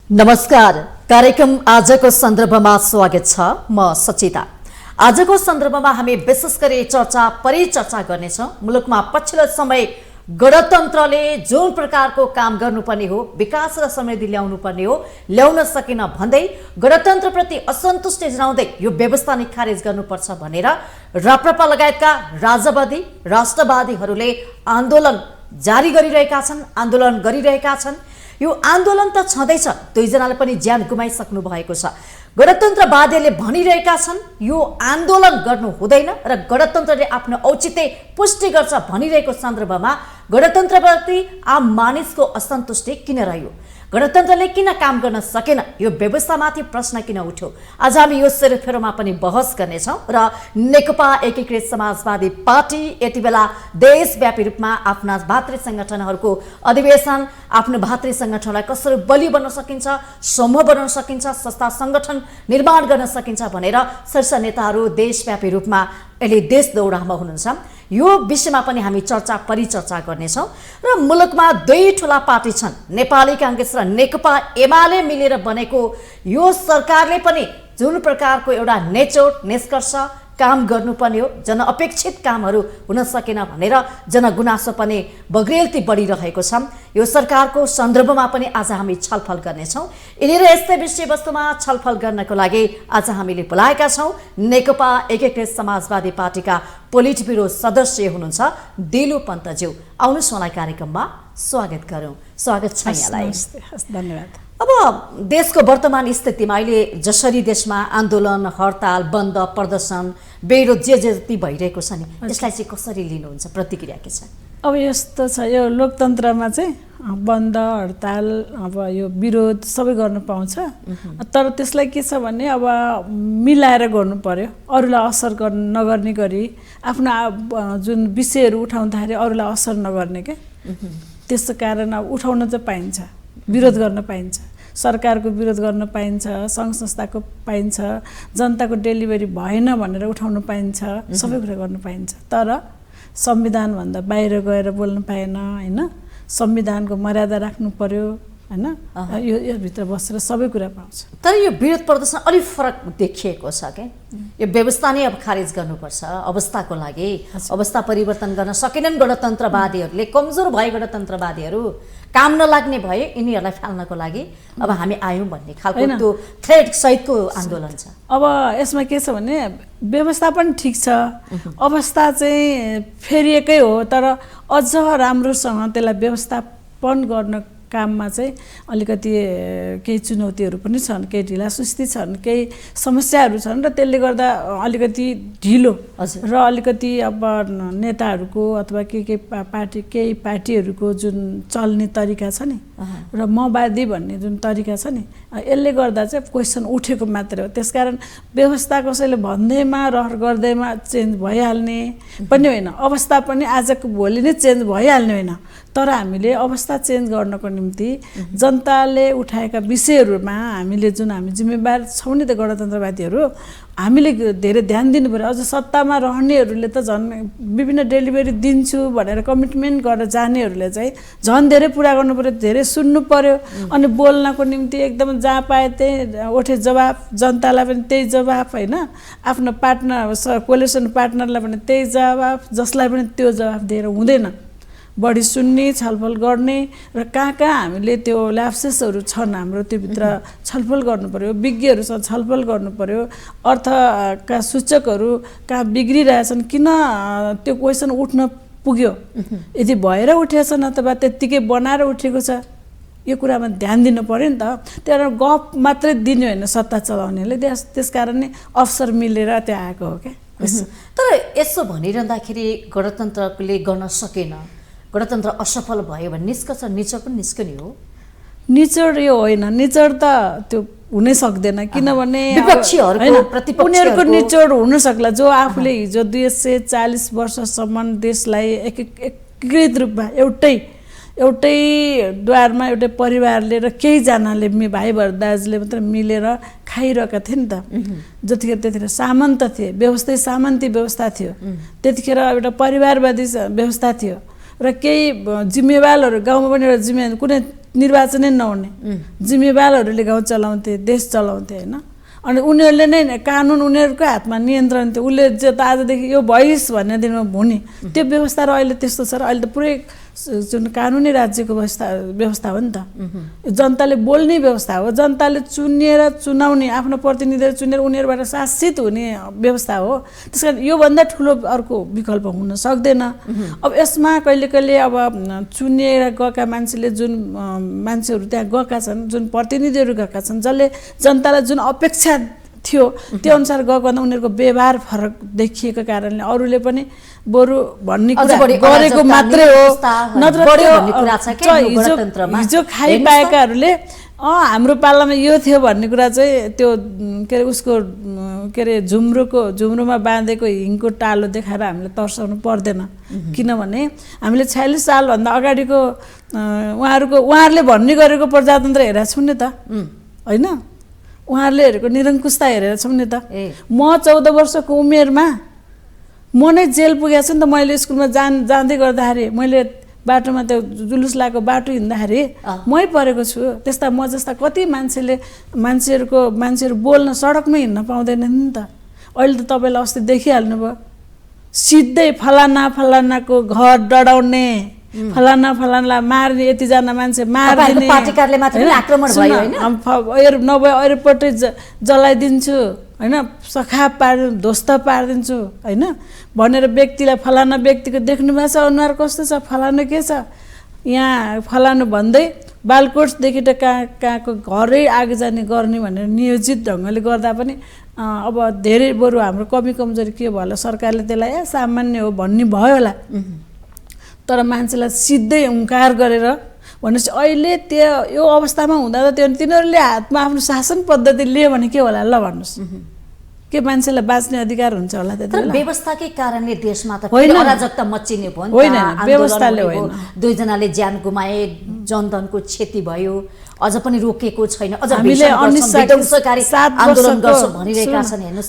नमस्कार। कार्यक्रम आजको सन्दर्भमा स्वागत छ। म सचिता। आजको सन्दर्भमा हामी विशेष गरी परिचर्चा गर्नेछौँ। मुलुकमा पछिल्लो समय गणतन्त्रले जुन प्रकारको काम गर्नुपर्ने हो, विकास र समृद्धि ल्याउनुपर्ने हो, ल्याउन सकेन भन्दै गणतन्त्रप्रति असन्तुष्टि जनाउँदै यो व्यवस्था नै खारेज गर्नुपर्छ भनेर राप्रपा लगायतका राजावादी राष्ट्रवादीहरूले आन्दोलन जारी गरिरहेका छन्, आन्दोलन गरिरहेका छन्। यो आन्दोलन त छँदैछ, दुईजनाले पनि ज्यान गुमाइसक्नु भएको छ। गणतन्त्रवादीहरूले भनिरहेका छन् यो आन्दोलन गर्नु हुँदैन र गणतन्त्रले आफ्नो औचित्य पुष्टि गर्छ भनिरहेको सन्दर्भमा गणतन्त्रप्रति आम मानिसको असन्तुष्टि किन रह्यो, गणतन्त्रले किन काम गर्न सकेन, यो व्यवस्थामाथि प्रश्न किन उठ्यो, आज हामी यो सेरोफेरोमा पनि बहस गर्नेछौँ। र नेकपा एकीकृत समाजवादी पार्टी यति बेला देशव्यापी रूपमा आफ्ना भातृ सङ्गठनहरूको अधिवेशन, आफ्नो भातृ सङ्गठनलाई कसरी बलियो बन्न सकिन्छ, समूह बनाउन सकिन्छ, संस्था सङ्गठन निर्माण गर्न सकिन्छ भनेर शीर्ष नेताहरू देशव्यापी रूपमा अहिले देश दौडामा हुनुहुन्छ। यो विषयमा पनि हामी परिचर्चा गर्नेछौँ। र मुलुकमा दुई ठुला पार्टी छन्, नेपाली काङ्ग्रेस र नेकपा एमाले मिलेर बनेको यो सरकारले पनि जुन प्रकारको एउटा निष्कर्ष काम गर्नुपर्ने हो, जनअपेक्षित कामहरू हुन सकेन भनेर जनगुनासो पनि बग्रेलती बढिरहेको छ। यो सरकारको सन्दर्भमा पनि आज हामी छलफल गर्नेछौँ। यिनी र यस्तै विषयवस्तुमा छलफल गर्नको लागि आज हामीले बोलाएका छौँ नेकपा एकीकृत समाजवादी पार्टीका पोलिट ब्युरो सदस्य हुनुहुन्छ दिलु पन्तज्यू। आउनुहोस् उहाँलाई कार्यक्रममा स्वागत गरौँ। स्वागत छ यहाँलाई। धन्यवाद। अब देशको वर्तमान स्थितिमा अहिले जसरी देशमा आन्दोलन, हडताल, बन्द, प्रदर्शन, विरोध जे जति भइरहेको छ नि, यसलाई चाहिँ कसरी लिनुहुन्छ, प्रतिक्रिया के छ? अब यस्तो छ, यो लोकतन्त्रमा चाहिँ बन्द, हडताल, अब यो विरोध सबै गर्नु पाउँछ। तर त्यसलाई के छ भने अब मिलाएर गर्नु पर्यो, अरूलाई असर नगर्ने गरी आफ्नो जुन विषयहरू उठाउँदाखेरि अरूलाई असर नगर्ने के। त्यसै कारण अब उठाउन चाहिँ पाइन्छ, विरोध गर्न पाइन्छ, सरकारको विरोध गर्न पाइन्छ, सङ्घ संस्थाको पाइन्छ, जनताको डेलिभरी भएन भनेर उठाउन पाइन्छ, सबै कुरा गर्न पाइन्छ। तर संविधानभन्दा बाहिर गएर बोल्न पाएन होइन, संविधानको मर्यादा राख्नु पर्यो होइन, यो भित्र बसेर सबै कुरा पाउँछ। तर यो विरोध प्रदर्शन अलिक फरक देखिएको छ क्या। यो व्यवस्था नै अब खारेज गर्नुपर्छ अवस्थाको लागि। अवस्था परिवर्तन गर्न सकेनन् गणतन्त्रवादीहरूले, कमजोर भए गणतन्त्रवादीहरू, काम नलाग्ने भए यिनीहरूलाई फाल्नको लागि अब हामी आयौँ भन्ने खालको त्यो थ्रेड सहितको आन्दोलन छ। अब यसमा के छ भने व्यवस्था पनि ठिक छ, अवस्था चाहिँ फेरिएकै हो, तर अझ राम्रोसँग त्यसलाई व्यवस्थापन गर्न काममा चाहिँ अलिकति केही चुनौतीहरू पनि छन्, केही ढिलासुस्ती छन्, केही समस्याहरू छन् र त्यसले गर्दा अलिकति ढिलो र अलिकति अब नेताहरूको अथवा केही पार्टीहरूको जुन चल्ने तरिका छ नि र मवादी भन्ने जुन तरिका छ नि, यसले गर्दा चाहिँ क्वेसन उठेको मात्रै हो। त्यसकारण व्यवस्था कसैले भन्दैमा रहर गर्दैमा चेन्ज भइहाल्ने पनि होइन, अवस्था पनि आजको भोलि नै चेन्ज भइहाल्ने होइन। तर हामीले अवस्था चेन्ज गर्नको निम्ति जनताले उठाएका विषयहरूमा हामी जिम्मेवार छौँ नि त गणतन्त्रवादीहरू, हामीले धेरै ध्यान दिनु पर्यो। अझ सत्तामा रहनेहरूले त झन् विभिन्न डेलिभरी दिन्छु भनेर कमिटमेन्ट गरेर जानेहरूले चाहिँ झन् धेरै पुरा गर्नु पर्यो, धेरै सुन्नु पर्यो, अनि बोल्नको निम्ति एकदम जहाँ पाए त्यही उठे जवाफ, जनतालाई पनि त्यही जवाफ होइन, आफ्नो कोलिसन पार्टनरलाई पनि त्यही जवाफ, जसलाई पनि त्यो जवाफ दिएर हुँदैन। बढी सुन्ने, छलफल गर्ने र कहाँ हामीले त्यो ल्याप्सेसहरू छन् हाम्रो त्योभित्र छलफल गर्नु पर्यो, विज्ञहरूसँग छलफल गर्नु पर्यो, अर्थका सूचकहरू कहाँ बिग्रिरहेछन्, किन त्यो क्वेसन उठ्न पुग्यो, यदि भएर उठेछन् अथवा त्यत्तिकै बनाएर उठेको छ, यो कुरामा ध्यान दिनु पर्यो नि त। त्यहाँ गफ मात्रै दिने होइन सत्ता चलाउनेले, त्यसकारण नै अवसर मिलेर त्यहाँ आएको हो क्या। तर यसो भनिरहँदाखेरि गणतन्त्रले गर्न सकेन, गणतन्त्र असफल भयो भने निष्कर्ष निचोड पनि निस्कने हो। निचोड यो होइन, निचोड त त्यो हुनै सक्दैन, किनभने उनीहरूको निचोड हुन सक्ला जो आफूले हिजो 240 वर्षसम्म देशलाई एकीकृत रूपमा एउटै द्वारमा एउटै परिवारले र केहीजनाले भाइ दाजुले मात्र मिलेर खाइरहेका थिए नि त। त्यतिखेर सामन्त थिए, व्यवस्था सामन्ती व्यवस्था थियो, त्यतिखेर एउटा परिवारवादी व्यवस्था थियो र केही जिम्मेवारहरू गाउँमा पनि एउटा कुनै निर्वाचनै नहुने जिम्मेवारहरूले गाउँ चलाउँथे, देश चलाउँथे होइन। अनि उनीहरूले नै कानुन उनीहरूको हातमा नियन्त्रण थियो। उसले जो त आजदेखि यो भइस् भन्ने दिनमा हुने त्यो व्यवस्था र अहिले त्यस्तो छ र अहिले त पुरै जुन कानुनी राज्यको व्यवस्था हो नि त। जनताले बोल्ने व्यवस्था हो, जनताले चुनिएर चुनाउने, आफ्नो प्रतिनिधिहरू चुनेर उनीहरूबाट शासित हुने व्यवस्था हो। त्यस कारण योभन्दा ठुलो अर्को विकल्प हुन सक्दैन। अब यसमा कहिले कहिले अब चुनिएर गएका मान्छेले जुन मान्छेहरू त्यहाँ गएका छन्, जुन प्रतिनिधिहरू गएका छन्, जसले जनतालाई जुन अपेक्षा थियो त्यो अनुसार गएको भन्दा उनीहरूको व्यवहार फरक देखिएको कारणले अरूले पनि बरु भन्ने कुरा गरेको मात्रै हो। नत्र हिजो खाइपाएकाहरूले हाम्रो पालामा यो थियो भन्ने कुरा चाहिँ त्यो के अरे उसको के अरे झुम्रोमा बाँधेको हिङको टालो देखाएर हामीले तर्साउनु पर्दैन। किनभने हामीले 46 सालभन्दा अगाडिको उहाँहरूले भन्ने गरेको प्रजातन्त्र हेरेको छौँ नि त होइन। उहाँहरूले हेरेको निरङ्कुशता हेरेर छौँ नि त। म 14 वर्षको उमेरमा म नै जेल पुगेको छु नि त। मैले स्कुलमा जाँदै गर्दाखेरि मैले बाटोमा त्यो जुलुस लगाएको बाटो हिँड्दाखेरि मै परेको छु। त्यस्ता म जस्ता कति मान्छेहरू बोल्न सडकमै हिँड्न पाउँदैनन् नि त। अहिले त तपाईँलाई अस्ति देखिहाल्नुभयो, सिधै फलानाको घर डढाउने, फलानालाई मार्ने, यतिजना मान्छे मारिदिने, नभए एयरपोर्टै जलाइदिन्छु होइन, सखा ध्वस्त पारिदिन्छु होइन भनेर व्यक्तिलाई, फलाना व्यक्तिको देख्नु भएको छ अनुहार कस्तो छ, फलानु के छ यहाँ फलानु भन्दै बालकोटदेखि त कहाँको घरै आगजनी गर्ने भनेर नियोजित ढङ्गले गर्दा पनि अब धेरै बरु हाम्रो कमी कमजोरी के भयो होला, सरकारले त्यसलाई सामान्य हो भन्ने भयो होला। तर मान्छेलाई सिधै हुङ्कार गरेर भनेपछि अहिले त्यो यो अवस्थामा हुँदा त तिनीहरूले हातमा आफ्नो शासन पद्धति लियो भने के होला ल भन्नुहोस्। के मान्छेलाई बाँच्ने अधिकार हुन्छ होला त्यति बेला? व्यवस्थाकै कारणले देशमा त अराजकता मच्चिने भयो नि त। व्यवस्थाले होइन, दुईजनाले ज्यान गुमाए, जनधनको क्षति भयो, अझ पनि रोकेको छैन। अझ हामीले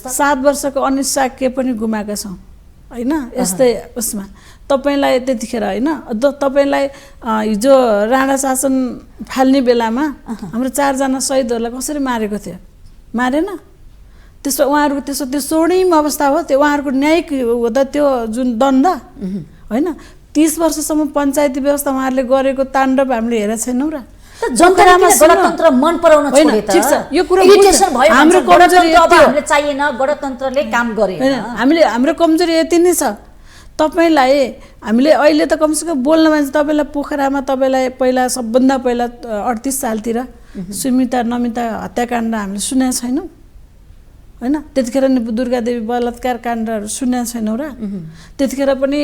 7 वर्षको अनिश्चा के पनि गुमाएका छौँ होइन। यस्तै उसमा तपाईँलाई त्यतिखेर होइन, तपाईँलाई हिजो राणा शासन फाल्ने बेलामा हाम्रो 4 जना शहीदहरूलाई कसरी मारेको थियो? मारेन? त्यसो उहाँहरूको त्यो स्वर्णिम अवस्था हो त्यो। उहाँहरूको न्यायिक हो त त्यो जुन दण्ड होइन। 30 वर्षसम्म पञ्चायती व्यवस्था उहाँहरूले गरेको ताण्डव हामीले हेरेका छैनौँ र। गणतन्त्र मन पराउन छोडे त। ठिक छ, यो कुरा हाम्रो कमजोरी हामीले चाहिएन, गणतन्त्रले काम गरे। हाम्रो कमजोरी यति नै छ। तपाईँलाई हामीले अहिले त कमसेकम बोल्न मान्छे, तपाईँलाई पोखरामा तपाईँलाई पहिला सबभन्दा पहिला 38 सालतिर सुमिता नमिता हत्याकाण्ड हामीले सुनेका छैनौँ होइन। त्यतिखेर नि दुर्गादेवी बलात्कार काण्डहरू सुनेका छैनौँ र। त्यतिखेर पनि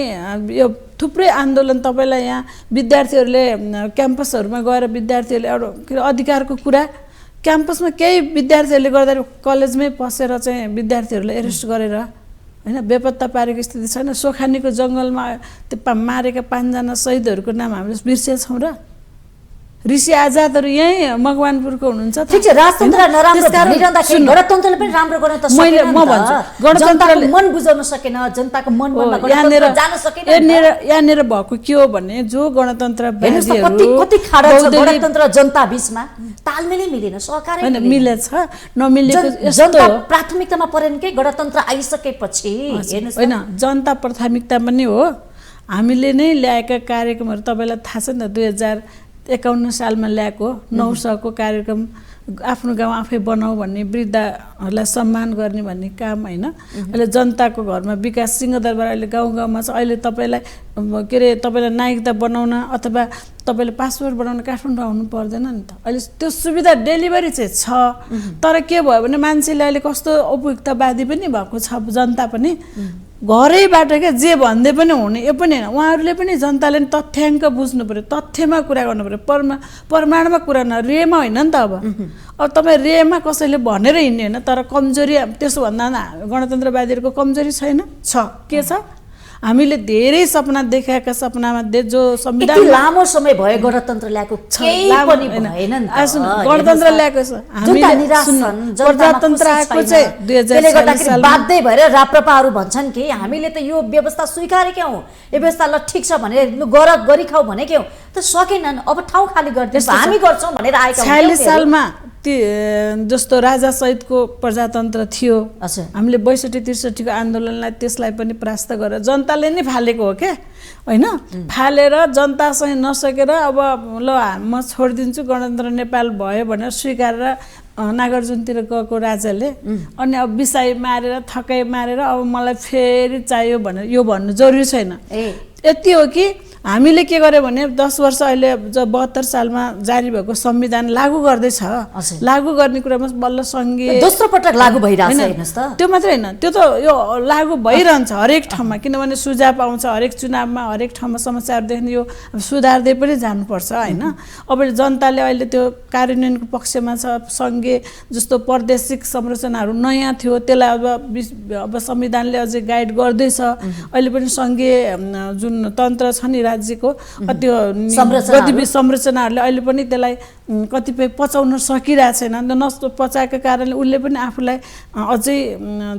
यो थुप्रै आन्दोलन तपाईँलाई यहाँ विद्यार्थीहरूले क्याम्पसहरूमा गएर विद्यार्थीहरूले एउटा के अरे अधिकारको कुरा क्याम्पसमा केही विद्यार्थीहरूले गर्दाखेरि कलेजमै पसेर चाहिँ विद्यार्थीहरूलाई एरेस्ट गरेर होइन बेपत्ता पारेको स्थिति छैन। सोखानीको जङ्गलमा त्यो मारेका 5 जना शहीदहरूको नाम हामीले बिर्सेछौँ र। ऋषि आजादहरू यहीँ मकवानपुरको हुनुहुन्छ। ठिक छ, राजतन्त्र नराम्रो भनिरहँदाखेरि गणतन्त्रले पनि राम्रो गर्न त सकेन। म भन्छु गणतन्त्रले मन बुझाउन सकेन, जनताको मनमा गणतन्त्र जान सकेन। यहाँनिर भएको के हो भने जो गणतन्त्र कति खाडा छ गणतन्त्र जनता बीचमा, तालमेलै मिलेन, सहकारै मिलेछ नमिलेको जनता प्राथमिकतामा परेन के गणतन्त्र आइसकेपछि हेर्नुस् होइन। जनता प्राथमिकता पनि हो। हामीले नै ल्याएका कार्यक्रमहरू तपाईँलाई थाहा छ नि त। 2051 सालमा ल्याएको 900को कार्यक्रम, आफ्नो गाउँ आफै बनाऊ भन्ने, वृद्धहरूलाई सम्मान गर्ने भन्ने काम होइन। अहिले जनताको घरमा विकास सिंहदरबार अहिले गाउँ गाउँमा छ। अहिले तपाईँलाई के अरे तपाईँलाई नागरिकता बनाउन अथवा तपाईँले पासपोर्ट बनाउन काठमाडौँ आउनु पर्दैन नि त। अहिले त्यो सुविधा डेलिभरी चाहिँ छ। तर के भयो भने मान्छेले अहिले कस्तो उपयुक्तवादी पनि भएको छ, जनता पनि घरैबाट क्या जे भन्दै पनि हुने यो पनि होइन। उहाँहरूले पनि जनताले तथ्याङ्क बुझ्नु पऱ्यो, तथ्यमा कुरा गर्नु पऱ्यो, प्रमाणमा कुरा रेमा होइन नि त। अब तपाईँ रेमा कसैले भनेर हिँड्ने होइन। तर कमजोरी त्यसो भन्दा गणतन्त्रवादीहरूको कमजोरी छैन, छ। के छ? हामीले धेरै सपना देखेका सपनामा जो संविधान यति लामो समय भयो गणतन्त्र ल्याएको केही पनि भएन नि त। गणतन्त्र ल्याएको छ हामीले प्रजातन्त्र आएको चाहिँ 2046 सालमा बाध्य भएर राप्रपाहरू भन्छन् कि हामीले त यो व्यवस्था स्वीकारेका हौँ, यो व्यवस्था ल ठिक छ भनेर गरी खाऊ भनेकै हौँ, त सकेनन्, अब ठाउँ खाली गरिदिन्छ हामी गर्छौँ भनेर आएका 46 सालमा जस्तो राजा सहितको प्रजातन्त्र थियो, हामीले 62-63 को आन्दोलनलाई त्यसलाई पनि परास्त गरेर जनताले नै फालेको हो क्या होइन। फालेर जनतासँग नसकेर अब ल म छोडिदिन्छु गणतन्त्र नेपाल भयो भनेर स्वीकारेर नागार्जुनतिर गएको राजाले अनि अब बिसाई मारेर थकाइ मारेर अब मलाई फेरि चाहियो भनेर यो भन्नु जरुरी छैन। यति हो कि हामीले के गर्यो भने 10 वर्ष अहिले 72 सालमा जारी भएको संविधान लागू गर्दैछ। लागू गर्ने कुरामा बल्ल सङ्घीय दोस्रो पटक लागू भइरहेछ हेर्नुस् त। त्यो मात्रै होइन, त्यो त यो लागू भइरहन्छ हरेक ठाउँमा, किनभने सुझाव आउँछ हरेक चुनावमा, हरेक ठाउँमा समस्याहरू देख्ने, यो सुधार्दै पनि जानुपर्छ होइन। अब जनताले अहिले त्यो कार्यान्वयनको पक्षमा छ। सङ्घीय जस्तो प्रादेशिक संरचनाहरू नयाँ थियो, त्यसलाई अब संविधानले अझै गाइड गर्दैछ। अहिले पनि सङ्घीय जुन तन्त्र छ नि राज्यको त्यो गतिविधि संरचनाहरूले अहिले पनि त्यसलाई कतिपय पचाउन सकिरहेको छैन। नपचाएको कारणले उसले पनि आफूलाई अझै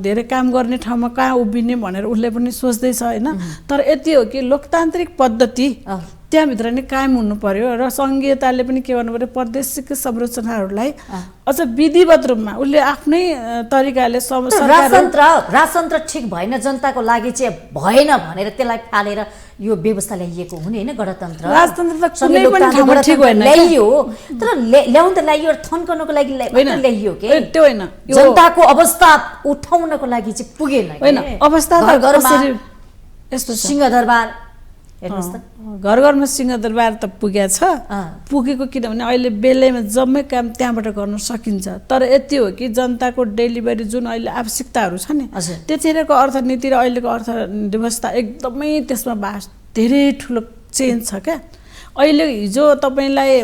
धेरै काम गर्ने ठाउँमा कहाँ उभिने भनेर उसले पनि सोच्दैछ होइन। तर यति हो कि लोकतान्त्रिक पद्धति त्यहाँभित्र नै कायम हुनु पर्यो र सङ्घीयताले पनि के गर्नु पर्यो, प्रादेशिक संरचनाहरूलाई अझ विधिवत रूपमा उसले आफ्नै तरिकाले राजतन्त्र ठिक भएन, जनताको लागि चाहिँ भएन भनेर त्यसलाई फालेर यो व्यवस्था ल्याइएको हुने होइन। गणतन्त्र राजतन्त्र त कुनै पनि ठाउँमा ठिक होइन, ल्याइयो तर ल्याउन त ल्याइयो, थन्कनको लागि ल्याइयो के, त्यो होइन जनताको अवस्था उठाउनको लागि चाहिँ पुगेन होइन। अवस्था त यस्तो सिंहदरबार हेर्नुस् त, घर घरमा सिंहदरबार त पुगेको छ, पुगेको किनभने अहिले बेलैमा जम्मै काम त्यहाँबाट गर्न सकिन्छ। तर यति हो कि जनताको डेलिभरी जुन अहिले आवश्यकताहरू छ नि, त्यतिखेरको अर्थनीति र अहिलेको अर्थव्यवस्था एकदमै त्यसमा धेरै ठुलो चेन्ज छ क्या। अहिले हिजो तपाईँलाई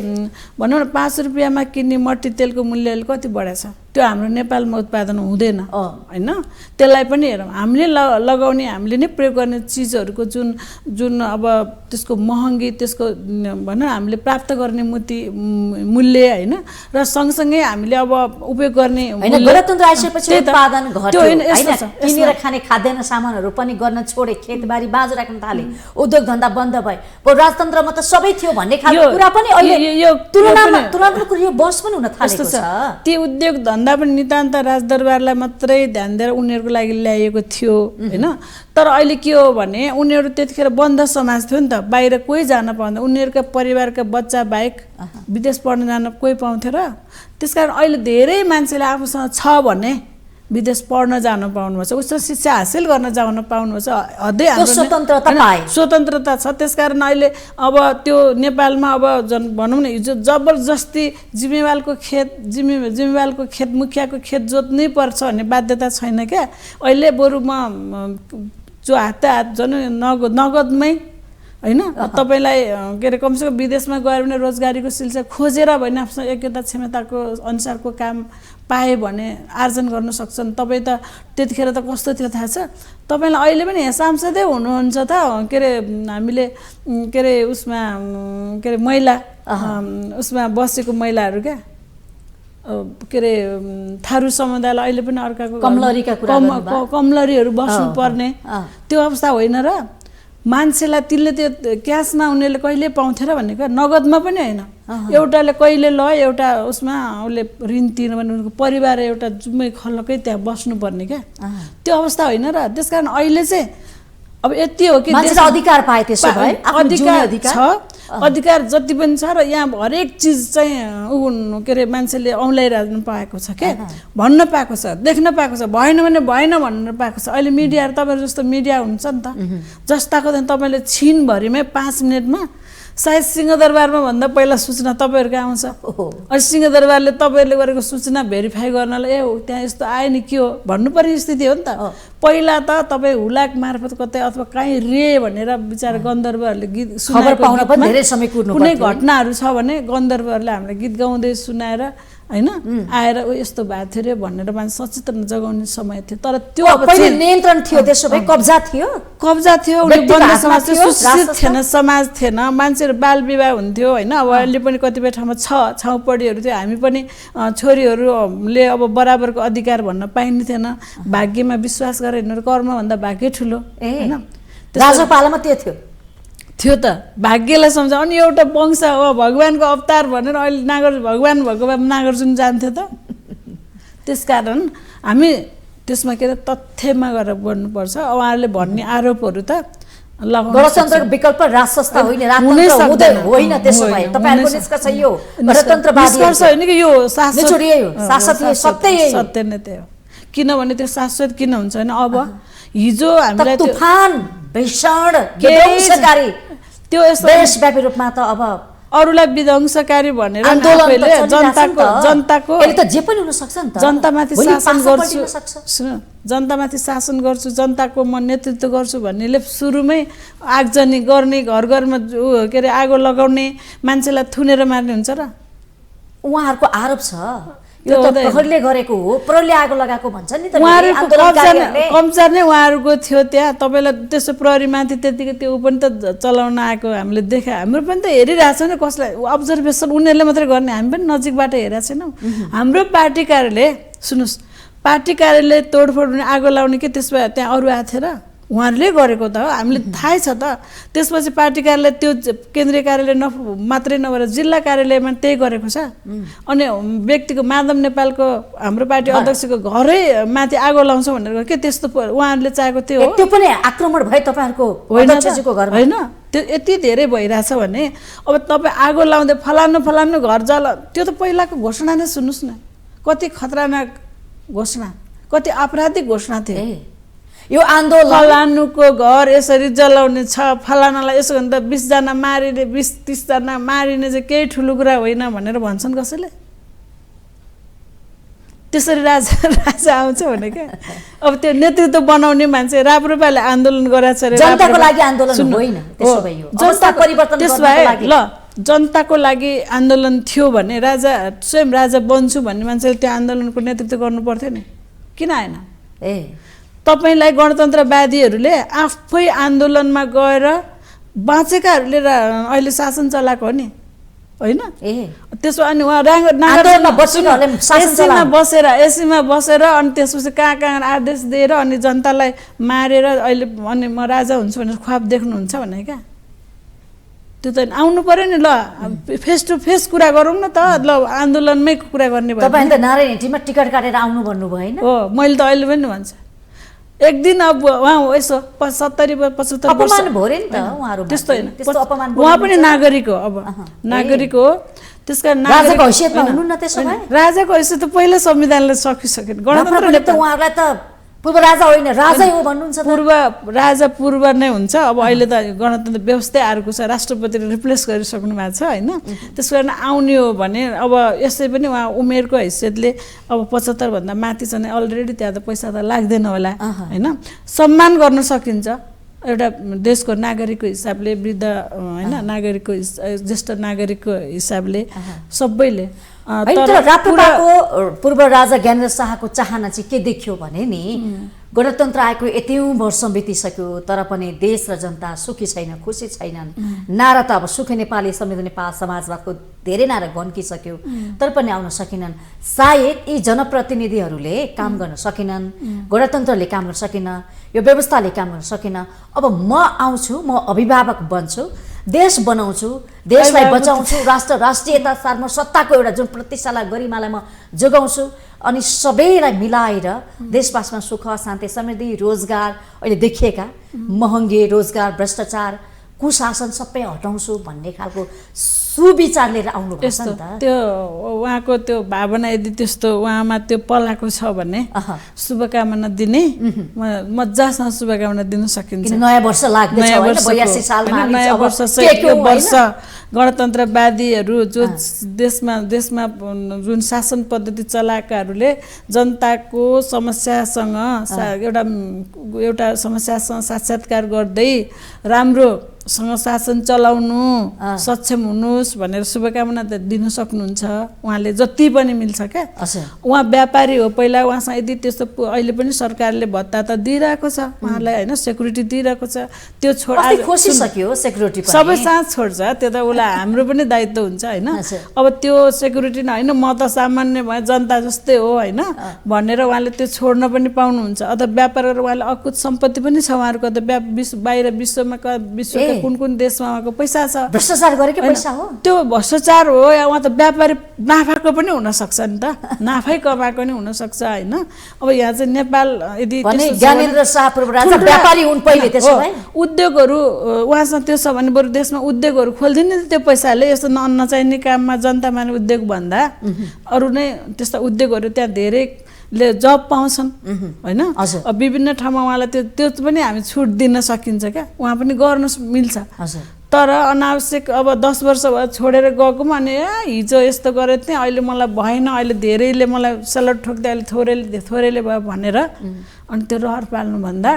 भनौँ न 5 रुपियाँमा किन्ने मट्टी तेलको मूल्य अहिले कति बढेछ, त्यो हाम्रो नेपालमा उत्पादन हुँदैन होइन। त्यसलाई पनि हेरौँ, हामीले लगाउने हामीले नै प्रयोग गर्ने चिजहरूको जुन अब त्यसको महँगी, त्यसको भनौँ हामीले प्राप्त गर्ने मूल्य होइन, र सँगसँगै हामीले अब उपयोग गर्ने गणतन्त्र आइसकेपछि उत्पादन घट्यो होइन, किनेर खाने खाद्यान्न सामानहरू पनि गर्न छोडे, खेतबारी बाँझो राख्न थाले, उद्योग धन्दा बन्द भए, राजतन्त्रमा त सबै थियो भन्ने खालको कुरा पनि अहिले तुलनात्मक यो बस पनि हुन थालेको छ। ती उद्योग धन्दा पनि नितान्त राजदरबारलाई मात्रै ध्यान दिएर उनीहरूको लागि ल्याइएको थियो होइन। तर अहिले के हो भने उनीहरू त्यतिखेर बन्द समाज थियो नि त, बाहिर कोही जान पाउँदैन, उनीहरूका परिवारका बच्चा बाहेक विदेश पढ्न जान कोही पाउँथ्यो र त्यसकारण अहिले धेरै मान्छेले आफूसँग छ भने विदेश पढ्न जान पाउनुपर्छ, उच्च शिक्षा हासिल गर्न जान पाउनुपर्छ, अझै स्वतन्त्रता छ। त्यसकारण अहिले अब त्यो नेपालमा अब भनौँ न हिजो जबरजस्ती जिम्मेवालको खेत मुखियाको खेत जोत्नै पर्छ भन्ने बाध्यता छैन क्या। अहिले बरु म जो हात नगदमै होइन तपाईँलाई के अरे कमसेकम विदेशमा गएर भने रोजगारीको सिलसिला खोजेर भने आफ्नो योग्यता क्षमताको अनुसारको काम पाए भने आर्जन गर्न सक्छन्। तपाईँ त त्यतिखेर त कस्तो थियो थाहा छ तपाईँलाई, अहिले पनि यहाँ सांसदै हुनुहुन्छ त के अरे हामीले के अरे उसमा के अरे महिला उसमा बसेको महिलाहरू क्या के अरे थारू समुदायलाई अहिले पनि अर्काको कमलरीहरू बस्नु पर्ने त्यो अवस्था होइन र। मान्छेलाई तिनले त्यो क्यासमा उनीहरूले कहिले पाउँथे र भनेको, नगदमा पनि होइन, एउटाले कहिले ल एउटा उसमा उसले ऋण तिर्नु भने उनीहरूको परिवार एउटा जुम्मै खलकै त्यहाँ बस्नुपर्ने क्या, त्यो अवस्था होइन र। त्यसकारण अहिले चाहिँ अब यति हो कि अधिकार पाए, त्यसो भए अधिकार छ, अधिकार जति पनि छ र यहाँ हरेक चिज चाहिँ के अरे मान्छेले औँल्याइरहनु पाएको छ क्या, भन्न पाएको छ, देख्न पाएको छ, भएन भने भएन भन्न पाएको छ। अहिले मिडियाहरू तपाईँहरू जस्तो मिडिया हुन्छ नि त, जस्ताको तपाईँले छिनभरिमै 5 मिनटमा सायद सिंहदरबारमा भन्दा पहिला सूचना तपाईँहरूको आउँछ। अनि सिंहदरबारले तपाईँहरूले गरेको सूचना भेरिफाई गर्नलाई त्यहाँ यस्तो आयो नि के हो भन्नुपर्ने स्थिति हो नि त। पहिला त तपाईँ हुलाक मार्फत कतै अथवा कहीँ रे भनेर बिचारा गन्धर्वहरूले गीत सुनाएको, कुनै घटनाहरू छ भने गन्धर्वहरूले हामीलाई गीत गाउँदै सुनाएर होइन आएर यस्तो भएको थियो रे भनेर मान्छे सचेतना जगाउने समय थियो। तर त्यो अब पहिले नियन्त्रण थियो, त्यसो भए कब्जा थियो, कब्जा थियो, बन्द समाज थियो, सुशिक्षित थिएन, समाज थिएन, मान्छेहरू बाल विवाह हुन्थ्यो होइन। अब अहिले पनि कतिपय ठाउँमा छाउपडीहरू थियो, हामी पनि छोरीहरूले अब बराबरको अधिकार भन्न पाइने थिएन। भाग्यमा विश्वास गरेर हिँड्नु कर्मभन्दा भाग्य ठुलो होइन। राजपालामा त्यो थियो त भाग्यलाई सम्झ। अनि एउटा वंश हो भगवानको अवतार भनेर अहिले भगवान भएको नागार्जुन जान्थ्यो त। त्यसकारण हामी त्यसमा के अरे तथ्यमा गएर बढ्नुपर्छ। उहाँहरूले भन्ने आरोपहरू त गणतन्त्रको विकल्प राजसंस्था होइन, राजतन्त्र होइन। त्यसो भए तपाईहरुको निष्कर्ष यो गणतन्त्रवादी निष्कर्ष होइन कि यो सत्य नै त्यो। किनभने त्यो शाश्वत किन हुन्छ होइन। अब हिजो हामीलाई तुफान भीषण विध्वंसकारी त्यो देशव्यापी रूपमा त अब अरूलाई विध्वंसकारी भनेर जनताको अहिले त जे पनि हुन सक्छ नि त। जनतामाथि शासन गर्छु, जनतामाथि शासन गर्छु, जनताको म नेतृत्व गर्छु भन्नेले सुरुमै आगजनी गर्ने, घर घरमा के अरे आगो लगाउने, मान्छेलाई थुनेर मार्ने हुन्छ र? उहाँहरूको आरोप छ यो त प्रहरीले गरेको हो, प्रहरीले आगो लगाएको भन्छ नि त। कब्जा नै उहाँहरूको थियो त्यहाँ। तपाईँलाई त्यसो प्रहरीमाथि त्यतिकै त्यो पनि त चलाउन आएको हामीले देखायो। हाम्रो पनि त हेरिरहेको छ नि कसलाई अब्जर्भेसन उनीहरूले मात्रै गर्ने, हामी पनि नजिकबाट हेरेको छैनौँ। हाम्रो पार्टी कार्यालय सुन्नुहोस्, पार्टी कार्यालय तोडफोड हुने आगो लाउने के त्यसमा त्यहाँ अरू आएको थियो र? उहाँहरूले गरेको त हो, हामीले थाहै छ त। त्यसपछि पार्टी कार्यालय त्यो केन्द्रीय कार्यालय मात्रै नभएर जिल्ला कार्यालयमा त्यही गरेको छ। अनि व्यक्तिको माधव नेपालको हाम्रो पार्टी अध्यक्षको घरै माथि आगो लाउँछ भनेर के त्यस्तो उहाँहरूले चाहेको त्यो हो? त्यो पनि आक्रमण भयो तपाईँहरूको अध्यक्षको घरमा होइन? त्यो यति धेरै भइरहेछ भने अब तपाईँ आगो लाउँदै फलानु घर जला, त्यो त पहिलाको घोषणा नै सुन्नुहोस् न। कति खतरनाक घोषणा, कति आपराधिक घोषणा थियो। यो आन्दोलन फलानुको घर यसरी जलाउने छ, फलानालाई यसो भन्दा 20 जना मारिने, 20-30 जना मारिने चाहिँ केही ठुलो कुरा होइन भनेर भन्छन् कसैले? त्यसरी राजा आउँछ भने क्या। अब त्यो नेतृत्व बनाउने मान्छे राप्रपाले आन्दोलन गराएको छ, जनताको लागि आन्दोलन होइन। त्यसो भए यो अवस्था परिवर्तन गर्नको लागि ल जनताको लागि आन्दोलन थियो भने स्वयं राजा बन्छु भन्ने मान्छेले त्यो आन्दोलनको नेतृत्व गर्नु पर्थ्यो नि, किन आएन? तपाईलाई गणतन्त्रवादीहरूले आफै आन्दोलनमा गएर बाँचेकाहरूले अहिले शासन चलाएको हो नि होइन? त्यसो अनि उहाँ एसीमा बसेर अनि त्यसपछि कहाँ आदेश दिएर अनि जनतालाई मारेर अहिले अनि म राजा हुन्छु भनेर ख्वाब देख्नुहुन्छ भने क्या? त्यो त आउनु पर्यो नि। ल फेस टु फेस कुरा गरौँ न त। ल आन्दोलनमै कुरा गर्ने भयो। तपाईँ त नारायण हिटीमा टिकट काटेर आउनु भन्नुभयो होइन? हो, मैले त अहिले पनि भन्छ एक दिन अब उहाँ यसो 70-75 वर्ष त्यस्तो होइन। उहाँ पनि नागरिक हो, अब नागरिक हो। त्यसका राजाको हैसियतमा हुनु न त्यसो भए? राजाको हैसियत त पहिला संविधानले सकिसक्यो। गणतन्त्रले त उहाँलाई त पूर्व राजा होइन राजै हो भन्नुहुन्छ। पूर्व नै हुन्छ। अब अहिले त गणतन्त्र व्यवस्था अर्को छ, राष्ट्रपतिले रिप्लेस गरिसक्नु भएको छ होइन? त्यस कारण आउने हो भने अब यसै पनि उहाँ उमेरको हैसियतले अब 75 भन्दा माथि छ भने अलरेडी त्यहाँ त पैसा त लाग्दैन होला होइन? सम्मान गर्न सकिन्छ एउटा देशको नागरिकको हिसाबले, वृद्ध होइन नागरिकको ज्येष्ठ नागरिकको हिसाबले सबैले। राप्रपाको पूर्व राजा ज्ञानेन्द्र शाहको चाहना चाहिँ के देखियो भने नि, गणतन्त्र आएको यतिौं वर्ष बितिसक्यो तर पनि देश र जनता सुखी छैन, खुसी छैनन्। नारा त अब सुखी नेपाली समृद्ध नेपाल समाजवादको धेरै नारा गन्किसक्यो तर पनि आउन सकिनन्। सायद यी जनप्रतिनिधिहरूले काम गर्न सकिनन्, गणतन्त्रले काम गर्न सकिन, यो व्यवस्थाले काम गर्न सकिन। अब म आउँछु, म अभिभावक बन्छु, देश बनाउँछु, देशलाई बचाउँछु, राष्ट्रियता सारमा सत्ताको एउटा जुन प्रतिष्ठालाई गरिमालाई म जोगाउँछु अनि सबैलाई मिलाएर देशवासमा सुख शान्ति समृद्धि रोजगार अहिले देखिएका महँगी रोजगार भ्रष्टाचार कुशासन सबै हटाउँछु भन्ने खालको सुविचार लिएर आउनु पर्छ नि त। त्यो उहाँको त्यो भावना यदि त्यस्तो उहाँमा त्यो पलाएको छ भने शुभकामना दिने मजासँग शुभकामना दिन सकिन्छ। नयाँ वर्ष लाग्दैछ हैन? 82 सालमा नयाँ वर्ष वर्ष गणतन्त्रवादीहरू जो देशमा जुन शासन पद्धति चलाएकाहरूले जनताको समस्यासँग एउटा समस्यासँग साक्षात्कार गर्दै राम्रो सँग शासन चलाउनु सक्षम हुनुहोस् भनेर शुभकामना दिन सक्नुहुन्छ उहाँले जति पनि मिल्छ क्या। उहाँ व्यापारी हो पहिला, उहाँसँग यदि त्यस्तो अहिले पनि सरकारले भत्ता त दिइरहेको छ उहाँलाई होइन, सेक्युरिटी दिइरहेको छ, त्यो खोसिसक्यो सेक्युरिटी सबै साथ छोड्छ, त्यो त उसलाई हाम्रो पनि दायित्व हुन्छ होइन। अब त्यो सेक्युरिटी होइन म त सामान्य भए जनता जस्तै हो होइन भनेर उहाँले त्यो छोड्न पनि पाउनुहुन्छ। अथवा व्यापार गरेर उहाँले अकुत सम्पत्ति पनि छ उहाँहरूको, त बाहिर विश्वका कुन कुन देशमा उहाँको पैसा छ, भ्रष्टाचार गरेकै पैसा हो, त्यो भ्रष्टाचार हो या उहाँ त व्यापारी नाफाको पनि हुनसक्छ नि त, नाफै कमाएको नि हुनसक्छ होइन। अब यहाँ चाहिँ नेपाल यदि ज्ञानेन्द्र शाह व्यापारी हुन् पहिले, त्यसो भए उद्योगहरू उहाँसँग त्यो छ भने बरु देशमा उद्योगहरू खोलिदिने त्यो पैसाले, यस्तो नचाहिने काममा जनता माने उद्योग भन्दा अरू नै त्यस्ता उद्योगहरू त्यहाँ धेरैले जब पाउँछन् होइन। विभिन्न ठाउँमा उहाँलाई त्यो पनि हामी छुट दिन सकिन्छ क्या, उहाँ पनि गर्न मिल्छ। तर अनावश्यक अब 10 वर्ष भयो छोडेर गएको पनि अनि हिजो यस्तो गरेको थिएँ अहिले मलाई भएन, अहिले धेरैले मलाई सलट ठोक्दै अहिले थोरैले भयो भनेर अनि त्यो रहर पाल्नुभन्दा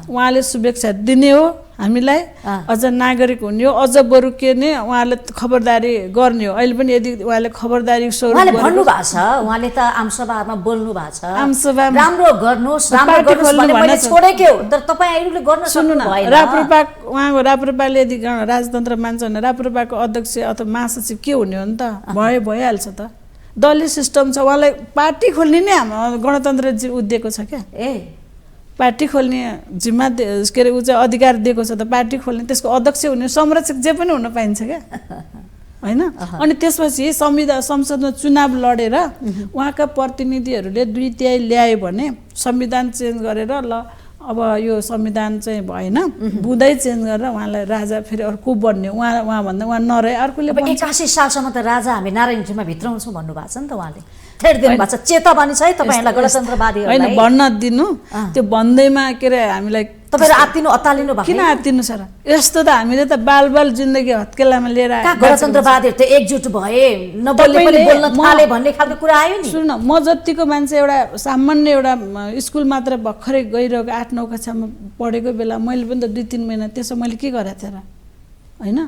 उहाँले शुभेच्छा दिने हो हामीलाई, अझ नागरिक हुने हो, अझ बरु के ने उहाँले खबरदारी गर्ने हो। अहिले पनि यदि उहाँले खबरदारी स्वरूप भन्नु भएको छ, उहाँले त आमसभामा बोल्नु भएको छ आमसभामा राम्रो गर्नुहोस् भन्ने छोडेकै हो, तर तपाईहरुले गर्न सक्नु भएन। राप्रपा उहाँको राप्रपाले यदि राजतन्त्र मान्छ भने राप्रपाको अध्यक्ष अथवा महासचिव के हुने हो नि त, भइहाल्छ त, दलीय सिस्टम छ, उहाँलाई पार्टी खोल्ने नै हाम्रो गणतन्त्र उद्दिएको छ क्या। पार्टी खोल्ने जिम्मा के अरे ऊ चाहिँ अधिकार दिएको छ त, पार्टी खोल्ने त्यसको अध्यक्ष हुने संरक्षक जे पनि हुन पाइन्छ क्या होइन। अनि त्यसपछि संसदमा चुनाव लडेर उहाँका प्रतिनिधिहरूले 2/3 ल्यायो भने संविधान चेन्ज गरेर ल अब यो संविधान चाहिँ भएन बुँदै चेन्ज गरेर उहाँलाई राजा फेरि अर्को बन्ने, उहाँ भन्दा उहाँ नरहे अर्कोले 81 सालसम्म त राजा हामी नारायणजीमा भित्राउँछौँ भन्नुभएको छ नि त उहाँले, छेडिदिनु भएको छ। चेतावनी छ है तपाईँहरूलाई गणतन्त्रवादीहरूलाई, होइन भन्न दिनु त्यो भन्दैमा के अरे हामीलाई तपाईहरु आत्तिनु अत्तालिनु भएको किन आत्तिनु सर, यस्तो त हामीले त बाल जिन्दगी हत्केलामा लिएर गणतन्त्रवादीहरू त एकजुट भए नबोल्ने पनि बोल्न थाले भन्ने खालको कुरा आयो नि। सुन म जतिको मान्छे एउटा सामान्य एउटा स्कुल मात्र भर्खरै गइरहेको 8-9 कक्षामा पढेको बेला मैले पनि त 2-3 महिना त्यसो मैले के गरेको थिएँ र होइन।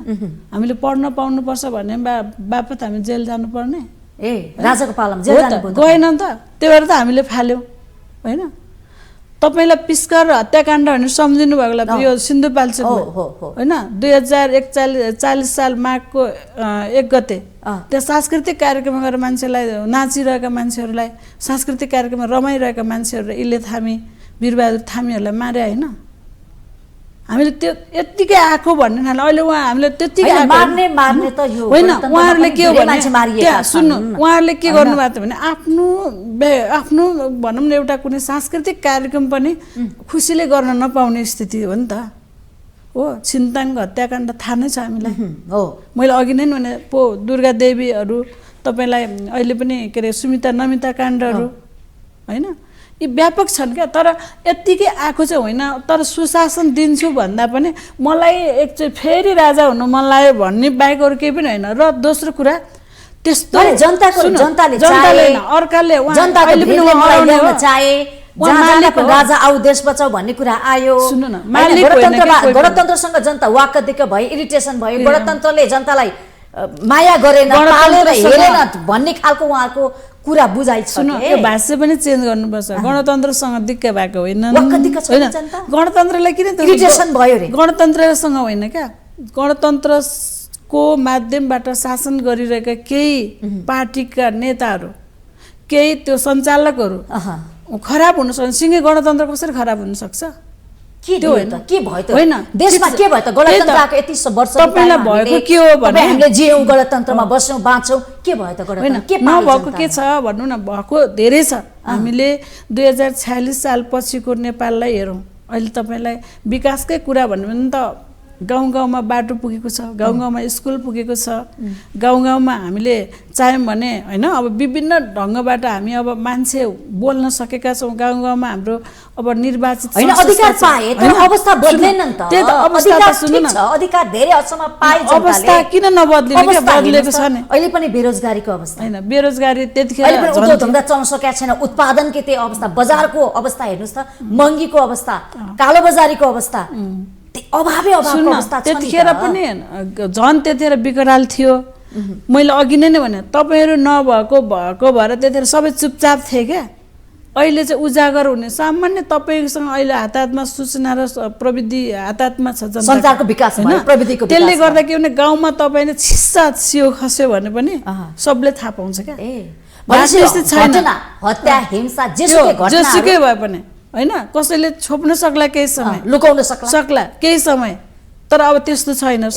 हामीले पढ्न पाउनुपर्छ भन्ने बापत हामी जेल जानुपर्ने, राजाको पालामा जेल जानु गएन नि त, त्यही भएर त हामीले फाल्यौँ होइन। तपाईलाई पिस्कर र हत्याकाण्ड भनेर सम्झिनु भएको यो सिन्धुपाल्चोकमा होइन 2041 साल माघको 1 गते त्यहाँ सांस्कृतिक कार्यक्रम गरेर मान्छेलाई नाचिरहेका मान्छेहरूलाई सांस्कृतिक कार्यक्रममा रमाइरहेका मान्छेहरूलाई इले थामी वीरबहादुर थामीहरूलाई मारे होइन। हामीले त्यो यतिकै आएको भन्ने थाल्यो अहिले उहाँ हामीले त्यतिकै मार्ने त यो होइन। उहाँहरूले के हो भने सुन्नु उहाँहरूले के गर्नुभएको थियो भने आफ्नो भनौँ न एउटा कुनै सांस्कृतिक कार्यक्रम पनि खुसीले गर्न नपाउने स्थिति हो नि त हो। छिन्ताङको हत्याकाण्ड थाहा नै छ हामीलाई हो, मैले अघि नै भने पो दुर्गा देवीहरू तपाईँलाई अहिले पनि के अरे सुमिता नमिता काण्डहरू होइन यी व्यापक छन् क्या। तर यत्तिकै आएको चाहिँ होइन, तर सुशासन दिन्छु भन्दा पनि मलाई एकचोटि फेरि राजा हुनु मन लाग्यो भन्ने बाहेक अरू केही पनि होइन। र दोस्रो कुरा त्यस्तो जनताले अर्काले राजा आऊ देश बचाऊ भन्ने कुरा आयो। सुन्नु न गणतन्त्रसँग जनता वाक्क दिक्क भयो, इरिटेसन भयो, गणतन्त्रले जनतालाई माया गरेन पालेर हेरेन भन्ने खालको उहाँको कुरा बुझाइ छ। यो भाष्य पनि चेन्ज गर्नुपर्छ। गणतन्त्रसँग दिक्क भएको होइन, गणतन्त्रलाई किन इरिटेसन भयो रे, गणतन्त्रसँग होइन क्या। गणतन्त्रको माध्यमबाट शासन गरिरहेका केही पार्टीका नेताहरू केही त्यो सञ्चालकहरू खराब हुन सक्छ। सिङ्गै गणतन्त्र कसरी खराब हुन सक्छ? के भयो त होइन देशमा के भयो त गणतन्त्रको यति वर्ष तपाईलाई भएको के हो भने हामीले जियौँ गणतन्त्रमा बस्यौँ बाँचौँ, के भयो त गणतन्त्र के नभएको के छ भन्नु न। भएको धेरै छ। हामीले 2046 साल पछिको नेपाललाई हेरौँ। अहिले तपाईँलाई विकासकै कुरा भन्यो भने त गाउँ गाउँमा बाटो पुगेको छ, गाउँ गाउँमा स्कुल पुगेको छ, गाउँ गाउँमा हामीले चाह्यौँ भने होइन अब विभिन्न ढङ्गबाट हामी अब मान्छे बोल्न सकेका छौँ। गाउँ गाउँमा हाम्रो अब निर्वाचित अधिकार पाए तर अवस्था बदलेन नि त। त्यही त अवस्था त सुन्नु न, अधिकार धेरै हदसम्म पाए जनताले, अवस्था किन नबदलिने के बदलेको छ नि। अहिले पनि बेरोजगारीको अवस्था हैन, बेरोजगारी त्यतिखेर अहिले पनि उद्योग धन्दा चल्न सकेको छैन। उत्पादनकै त्यही अवस्था, बजारको अवस्था हेर्नुस् त, महँगीको अवस्था, कालोबजारीको अवस्था, अभावै अभावको अवस्था छ नि त्यतिखेर त। पनि झन् त्यतिखेर विकराल थियो। मैले अघि नै भने तपाईँहरू नभएको भएर त्यतिखेर सबै चुपचाप थिए क्या। अहिले चाहिँ उजागर हुने सामान्य तपाईँसँग अहिले हातमा सूचना र प्रविधि हातमा छ, सञ्चारको विकास भयो, प्रविधिको विकास त्यसले भयो। गर्दा के भने गाउँमा तपाईँले छिस्सा सियो खस्यो भने पनि सबले थाहा पाउँछ क्या। घटना हत्या हिंसा जेसुकै भए पनि होइन, कसैले छोप्न सक्ला केही समय, लुकाउन सक्ला केही समय, तर अब त्यस्तो छैन।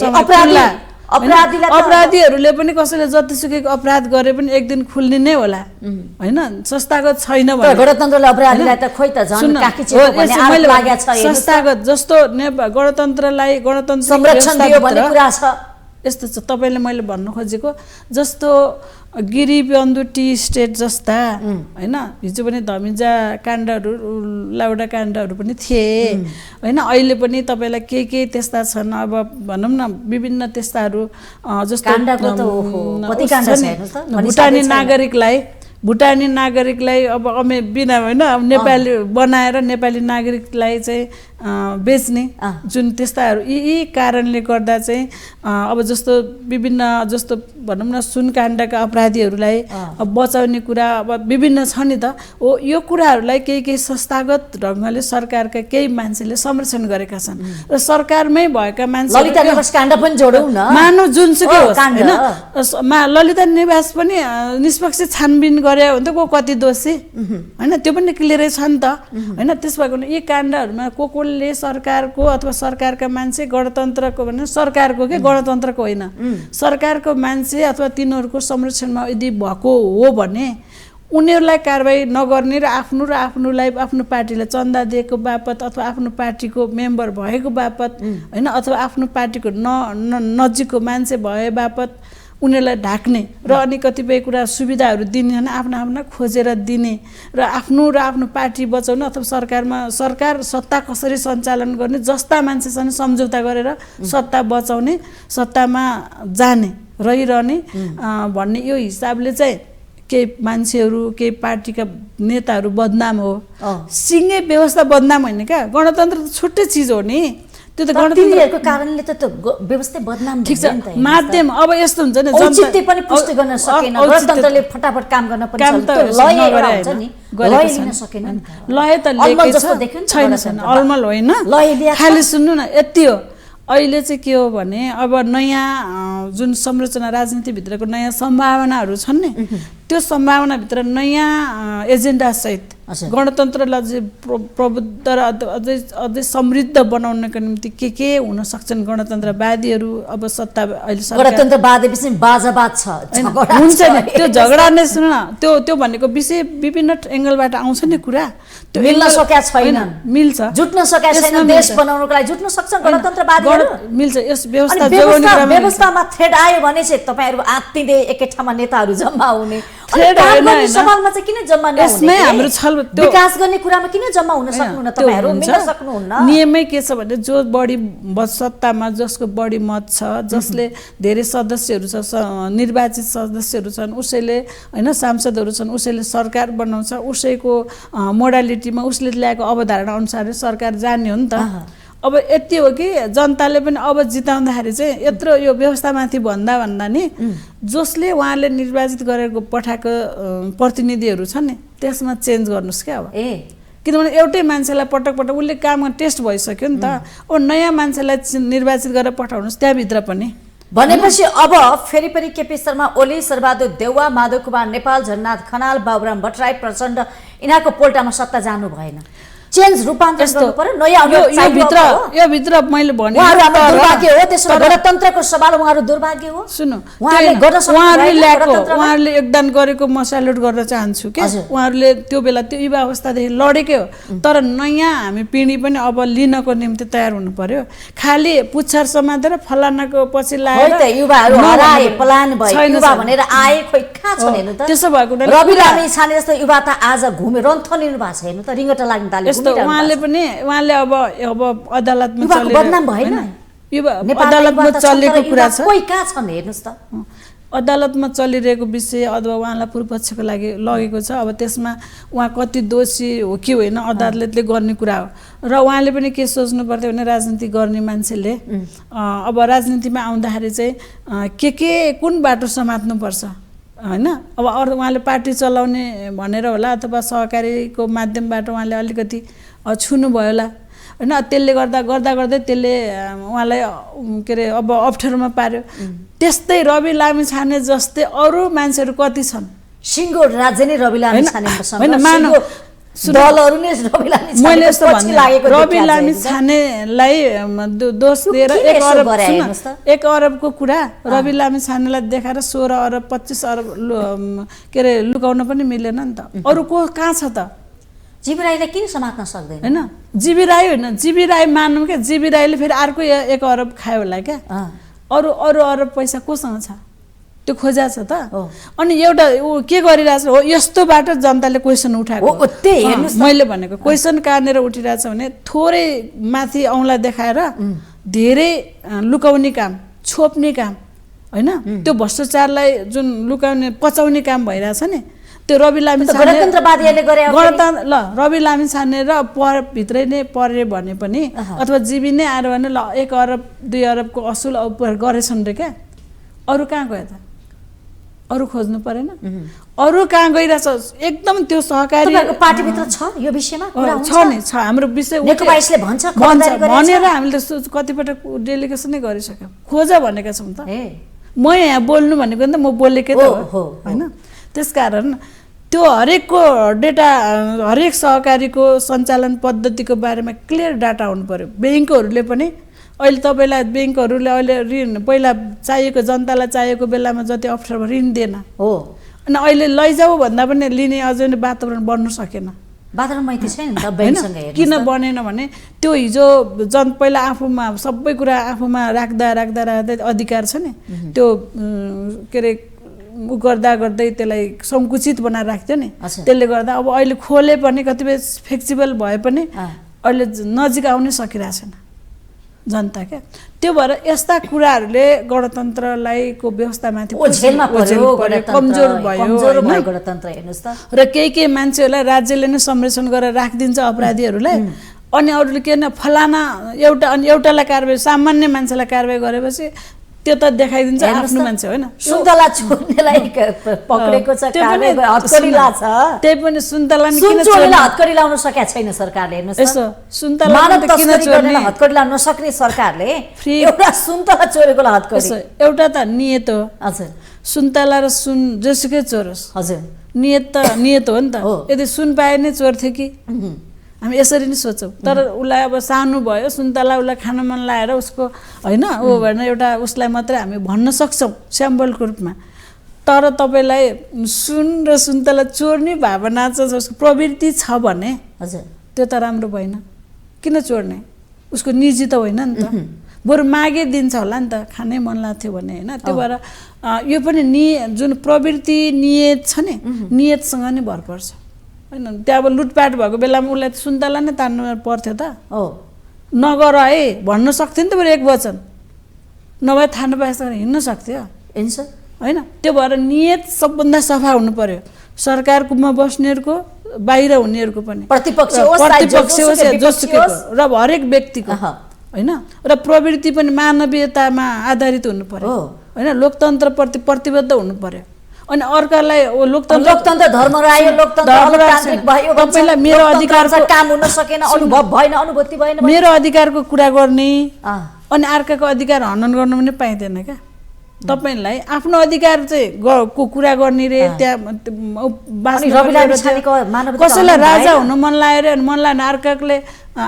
अपराधीहरूले पनि कसैले जतिसुकै अपराध गरे पनि एक दिन खुल्ने नै होला होइन, संस्थागत छैन भने। गणतन्त्रले अपराधीलाई त खोइ त झन् काकी चेप्यो भन्ने आरोप लागेको छ। संस्थागत जस्तो गणतन्त्रलाई गणतन्त्र संरक्षण दियो भन्ने कुरा छ। यस्तो छ तपाईँले मैले भन्नु खोजेको जस्तो गिरिबन्धु टी स्टेट जस्ता होइन, हिजो पनि धमिजा काण्डहरू लाउडा काण्डहरू पनि थिए होइन। अहिले पनि तपाईँलाई के त्यस्ता छन्, अब भनौँ न विभिन्न त्यस्ताहरू जस्तो भुटानी नागरिकलाई अब बिना होइन नेपाली बनाएर नेपाली नागरिकलाई चाहिँ बेच्ने जुन त्यस्ताहरू यी कारणले गर्दा चाहिँ अब जस्तो विभिन्न जस्तो भनौँ न सुनकाण्डका अपराधीहरूलाई बचाउने कुरा अब विभिन्न छ नि त। हो यो कुराहरूलाई केही संस्थागत ढङ्गले सरकारका केही मान्छेले संरक्षण गरेका छन् र सरकारमै भएका मान्छे मानव जुनसुकै होस् होइन, ललिता निवास पनि निष्पक्ष छानबिन गरे भने त को कति दोषी होइन, त्यो पनि क्लियरै छ नि त होइन। त्यस भएको यी काण्डहरूमा कसले सरकारको अथवा सरकारका मान्छे गणतन्त्रको भने सरकारको के गणतन्त्रको होइन, सरकारको मान्छे अथवा तिनीहरूको संरक्षणमा यदि भएको हो भने उनीहरूलाई कारबाही नगर्ने र आफ्नोलाई आफ्नो पार्टीलाई चन्दा दिएको बापत अथवा आफ्नो पार्टीको मेम्बर भएको बापत होइन, अथवा आफ्नो पार्टीको नजिकको मान्छे भए बापत उनीहरूलाई ढाक्ने र अनि कतिपय कुरा सुविधाहरू दिने होइन, आफ्ना खोजेर दिने र आफ्नो पार्टी बचाउन अथवा सरकार सत्ता कसरी सञ्चालन गर्ने जस्ता मान्छेसँग सम्झौता गरेर सत्ता बचाउने, सत्तामा जाने रहिरहने भन्ने यो हिसाबले चाहिँ केही मान्छेहरू केही पार्टीका नेताहरू बदनाम हो। सिङ्गे व्यवस्था बदनाम होइन क्या, गणतन्त्र त छुट्टै चिज हो नि, त्यो त गणतन्त्रको कारणले त व्यवस्था बदनाम ठिक छ। माध्यम अब यस्तो हुन्छ नि, औचित्य पनि पुष्टि गर्न सकेन, गणतन्त्रले फटाफट काम गर्न पनि लय त छैन, अलमल होइन। खालि सुन्नु न यति हो। अहिले चाहिँ के हो भने अब नयाँ जुन संरचना राजनीतिभित्रको नयाँ सम्भावनाहरू छन् नि, त्यो सम्भावनाभित्र नयाँ एजेन्डा सहित गणतन्त्रलाई चाहिँ प्रबुद्ध र अझै समृद्ध बनाउनको निम्ति के हुन सक्छन् गणतन्त्रवादीहरू। अब सत्ता अहिले गणतन्त्रवादी बाजाबाद छ हुन्छ नि, त्यो झगडा नै सुन न, त्यो भनेको विषय विभिन्न एङ्गलबाट आउँछ नि कुरा, त्यो मिल्न सकेका छैन, मिल्छ जुट्न सकेका छैन, देश बनाउनको लागि जुट्न सक्छन् गणतन्त्रवादीहरू, मिल्छ। यस व्यवस्थामा थ्रेड आयो भने चाहिँ तपाईहरु आत्तिँदै एकै ठाउँमा नेताहरू जम्मा हुने, समाजमा चाहिँ किन जम्मा नहुने, हाम्रो छल विकास गर्ने कुरामा किन जम्मा हुन सक्नुहुन्न तपाईहरु, मिल्न सक्नुहुन्न। नियमै के छ भने जो बढी सत्तामा जसको बढी मत छ, जसले धेरै सदस्यहरू छ, निर्वाचित सदस्यहरू छन्, उसैले हैन सांसदहरू छन्, उसैले सरकार बनाउँछ, उसैको मोडालिटीमा उसले ल्याएको अवधारणा अनुसार सरकार जाने हो नि त। अब यति हो कि जनताले पनि अब जिताउँदाखेरि चाहिँ यत्रो यो व्यवस्थामाथि भन्दा नि जसले उहाँले निर्वाचित गरेको पठाएको प्रतिनिधिहरू छन् नि त्यसमा चेन्ज गर्नुस् क्या। अब किनभने एउटै मान्छेलाई पटक उसले काममा टेस्ट भइसक्यो नि त, अब नयाँ मान्छेलाई निर्वाचित गरेर पठाउनुहोस् त्यहाँभित्र पनि। भनेपछि अब फेरि केपी शर्मा ओली, शेरबहादुर देउवा, माधव कुमार नेपाल, झलनाथ खनाल, बाबुराम भट्टराई, प्रचण्ड यिनीहरूको पोल्टामा सत्ता जानु भएन, चेन्ज रूपान्तरण गर्नु पर्यो, नयाँ यो भित्र मैले भने दुर्भाग्य हो, त्यसो गणतन्त्रको सवाल उहाँहरू दुर्भाग्य हो। सुन्नु, उहाँहरूले योगदान गरेको म स्यालुट गर्न चाहन्छु कि उहाँहरूले त्यो बेला त्यो युवा अवस्थादेखि लडेकै हो, तर नयाँ हामी पिँढी पनि अब लिनको निम्ति तयार हुनु पर्यो। खालि पुच्छर समातेर फलानाको पछि लागेर युवाहरू हराए पलायन भए युवा भनेर आए, खोइ कहाँ छन् हेर्नु त। त्यसो भएको रवि लामी छाने जस्तो युवा त आज घुमे रन्थनिनु भएको छ हेर्नु त, रिङ्गटा लाग्ने ताले उहाँले अब अदालतमा बदनाम भएन, अदालतमा चलेको कुरा छ, कोही कहाँ छन् हेर्नुस् त। अदालतमा चलिरहेको विषय अथवा उहाँलाई पूर्वपक्षको लागि लगेको छ। अब त्यसमा उहाँ कति दोषी हो कि होइन अदालतले गर्ने कुरा हो। र उहाँले पनि के सोच्नु पर्थ्यो भने राजनीति गर्ने मान्छेले अब राजनीतिमा आउँदाखेरि चाहिँ के कुन बाटो समात्नुपर्छ होइन। अब अरू उहाँले पार्टी चलाउने भनेर होला अथवा सहकारीको माध्यमबाट उहाँले अलिकति छुनुभयो होला होइन। त्यसले गर्दै त्यसले उहाँलाई के अरे अब अप्ठ्यारोमा पार्यो। त्यस्तै रवि लामिछाने जस्तै अरू मान्छेहरू कति छन्। सिङ्गो राज्य नै रवि लामिछानेसँग होइन मानव दलहरू नै रवि लामिछाने मैले यस्तो भन्ने रवि लामिछानेलाई दोष दिएर 1 अरबको कुरा रवि लामिछानेलाई देखाएर 16 अरब 25 अरब के अरे लुकाउन पनि मिलेन नि त। अरू को कहाँ छ त। जीवी राईलाई किन समात्न सक्दैन होइन। जीवी राई होइन जीवी राई मानौँ क्या। जीवी राईले फेरि अर्को 1 अरब खायो होला क्या। अरू अरब पैसा कोसँग छ त्यो खोजा छ त। अनि एउटा ऊ के गरिरहेछ हो यस्तो बाटो जनताले क्वेसन उठाएको मैले भनेको क्वेसन कहाँनिर उठिरहेछ भने थोरै माथि औँला देखाएर धेरै लुकाउने काम छोप्ने काम होइन। त्यो भ्रष्टाचारलाई जुन लुकाउने पचाउने काम भइरहेछ नि त्यो रवि लामिछाने ल रवि लामिछाने र भित्रै नै परे भने पनि अथवा जीवी नै आएर भने ल 1 अरब 2 अरबको असुल गरेछन् रे क्या। अरू कहाँ गयो त। अरू खोज्नु परेन। अरू कहाँ गइरहेछ एकदम त्यो सहकारी पार्टीभित्र छ यो विषयमा छ नि छ हाम्रो विषय भन्छ भनेर हामीले कतिपटक डेलिगेसनै गरिसक्यौँ। खोज भनेका छौँ त। म यहाँ बोल्नु भनेको नि त म बोलेकै त हो होइन। त्यसकारण त्यो हरेकको डेटा हरेक सहकारीको सञ्चालन पद्धतिको बारेमा क्लियर डाटा हुनु पर्यो। ब्याङ्कहरूले पनि अहिले तपाईँलाई ब्याङ्कहरूले अहिले ऋण पहिला चाहिएको जनतालाई चाहिएको बेलामा जति अप्ठ्यारो ऋण दिएन हो। अनि अहिले लैजाऊ भन्दा पनि लिने अझै नै वातावरण बन्नु सकेन। वातावरण मैत्री छैन त बैंकसँग हेर्नु। किन बनेन भने त्यो हिजो पहिला आफूमा सबै कुरा आफूमा राख्दा अधिकार छ नि त्यो के अरे गर्दै त्यसलाई सङ्कुचित बनाएर राख्थ्यो नि। त्यसले गर्दा अब अहिले खोले पनि कतिपय फ्लेक्सिबल भए पनि अहिले नजिक आउनै सकिरहेको छैन जनता क्या। त्यो भएर यस्ता कुराहरूले गणतन्त्रलाई को व्यवस्थामाथि कमजोर भयो गणतन्त्र हेर्नुहोस् त। र केही मान्छेहरूलाई राज्यले नै संरक्षण गरेर राखिदिन्छ अपराधीहरूलाई। अनि अरूले के न फलाना एउटालाई कारबाही सामान्य मान्छेलाई कारबाही गरेपछि त्यो त देखाइदिन्छ आफ्नो मान्छे होइन। सुन्तला चोर्नेलाई पक्रेको छ हतकडी छ। त्यही पनि सुन्तला हतकडी लाउन सकेको छैन सरकारले हेर्नुहोस् यसो सुन्तला किन चोर्ने हतकडी लाउन नसक्ने सरकारले एउटा सुन्तला चोरेकोलाई हतकडी एउटा त नियत हो। हजुर सुन्तला र सुन जेसुकै चोरोस् हजुर नियत हो नि त। यदि सुन पाए नै चोर्थे कि हामी यसरी नै सोच्छौँ। तर उसलाई अब सानो भयो सुन्तला उसलाई खान मन लागेर उसको होइन ऊ भनेर एउटा उसलाई मात्रै हामी भन्न सक्छौँ स्याम्पलको रूपमा। तर तपाईँलाई सुन र सुन्तला चोर्ने भावना चाहिँ उसको प्रवृत्ति छ भने हजुर त्यो त राम्रो भएन। किन चोर्ने उसको निजी त होइन नि त। बरु मागे दिन्छ होला नि त खानै मन लाग्थ्यो भने होइन। त्यो भएर यो पनि जुन प्रवृत्ति नियत छ नि नियतसँग नै भर पर्छ होइन। त्यहाँ अब लुटपाट भएको बेलामा उसलाई सुन्तला नै तान्नु पर्थ्यो त। नगर है भन्न सक्थ्यो नि त बरु 1 वचन नभए थाहा नपाएछ हिँड्न सक्थ्यो होइन। त्यो भएर नियत सबभन्दा सफा हुनु पर्यो सरकारकोमा बस्नेहरूको बाहिर हुनेहरूको पनि प्रतिपक्ष होस् जोसुकैको र हरेक व्यक्तिको होइन। र प्रवृत्ति पनि मानवीयतामा आधारित हुनु पर्यो होइन। लोकतन्त्रप्रति प्रतिबद्ध हुनु पर्यो। अनि अर्कालाई लोकतन्त्र धर्म आयो लोकतन्त्र भयो तपाईलाई मेरो अधिकारको काम हुन सकेन अनुभव भएन अनुभूति भएन मेरो अधिकारको कुरा गर्ने अनि अर्काको अधिकार हनन गर्न पनि पाइँदैन क्या। तपाईलाई आफ्नो अधिकार चाहिँ को कुरा गर्ने रे त्यहाँ कसैलाई राजा हुन मन लाग्यो रे मन लाग्ने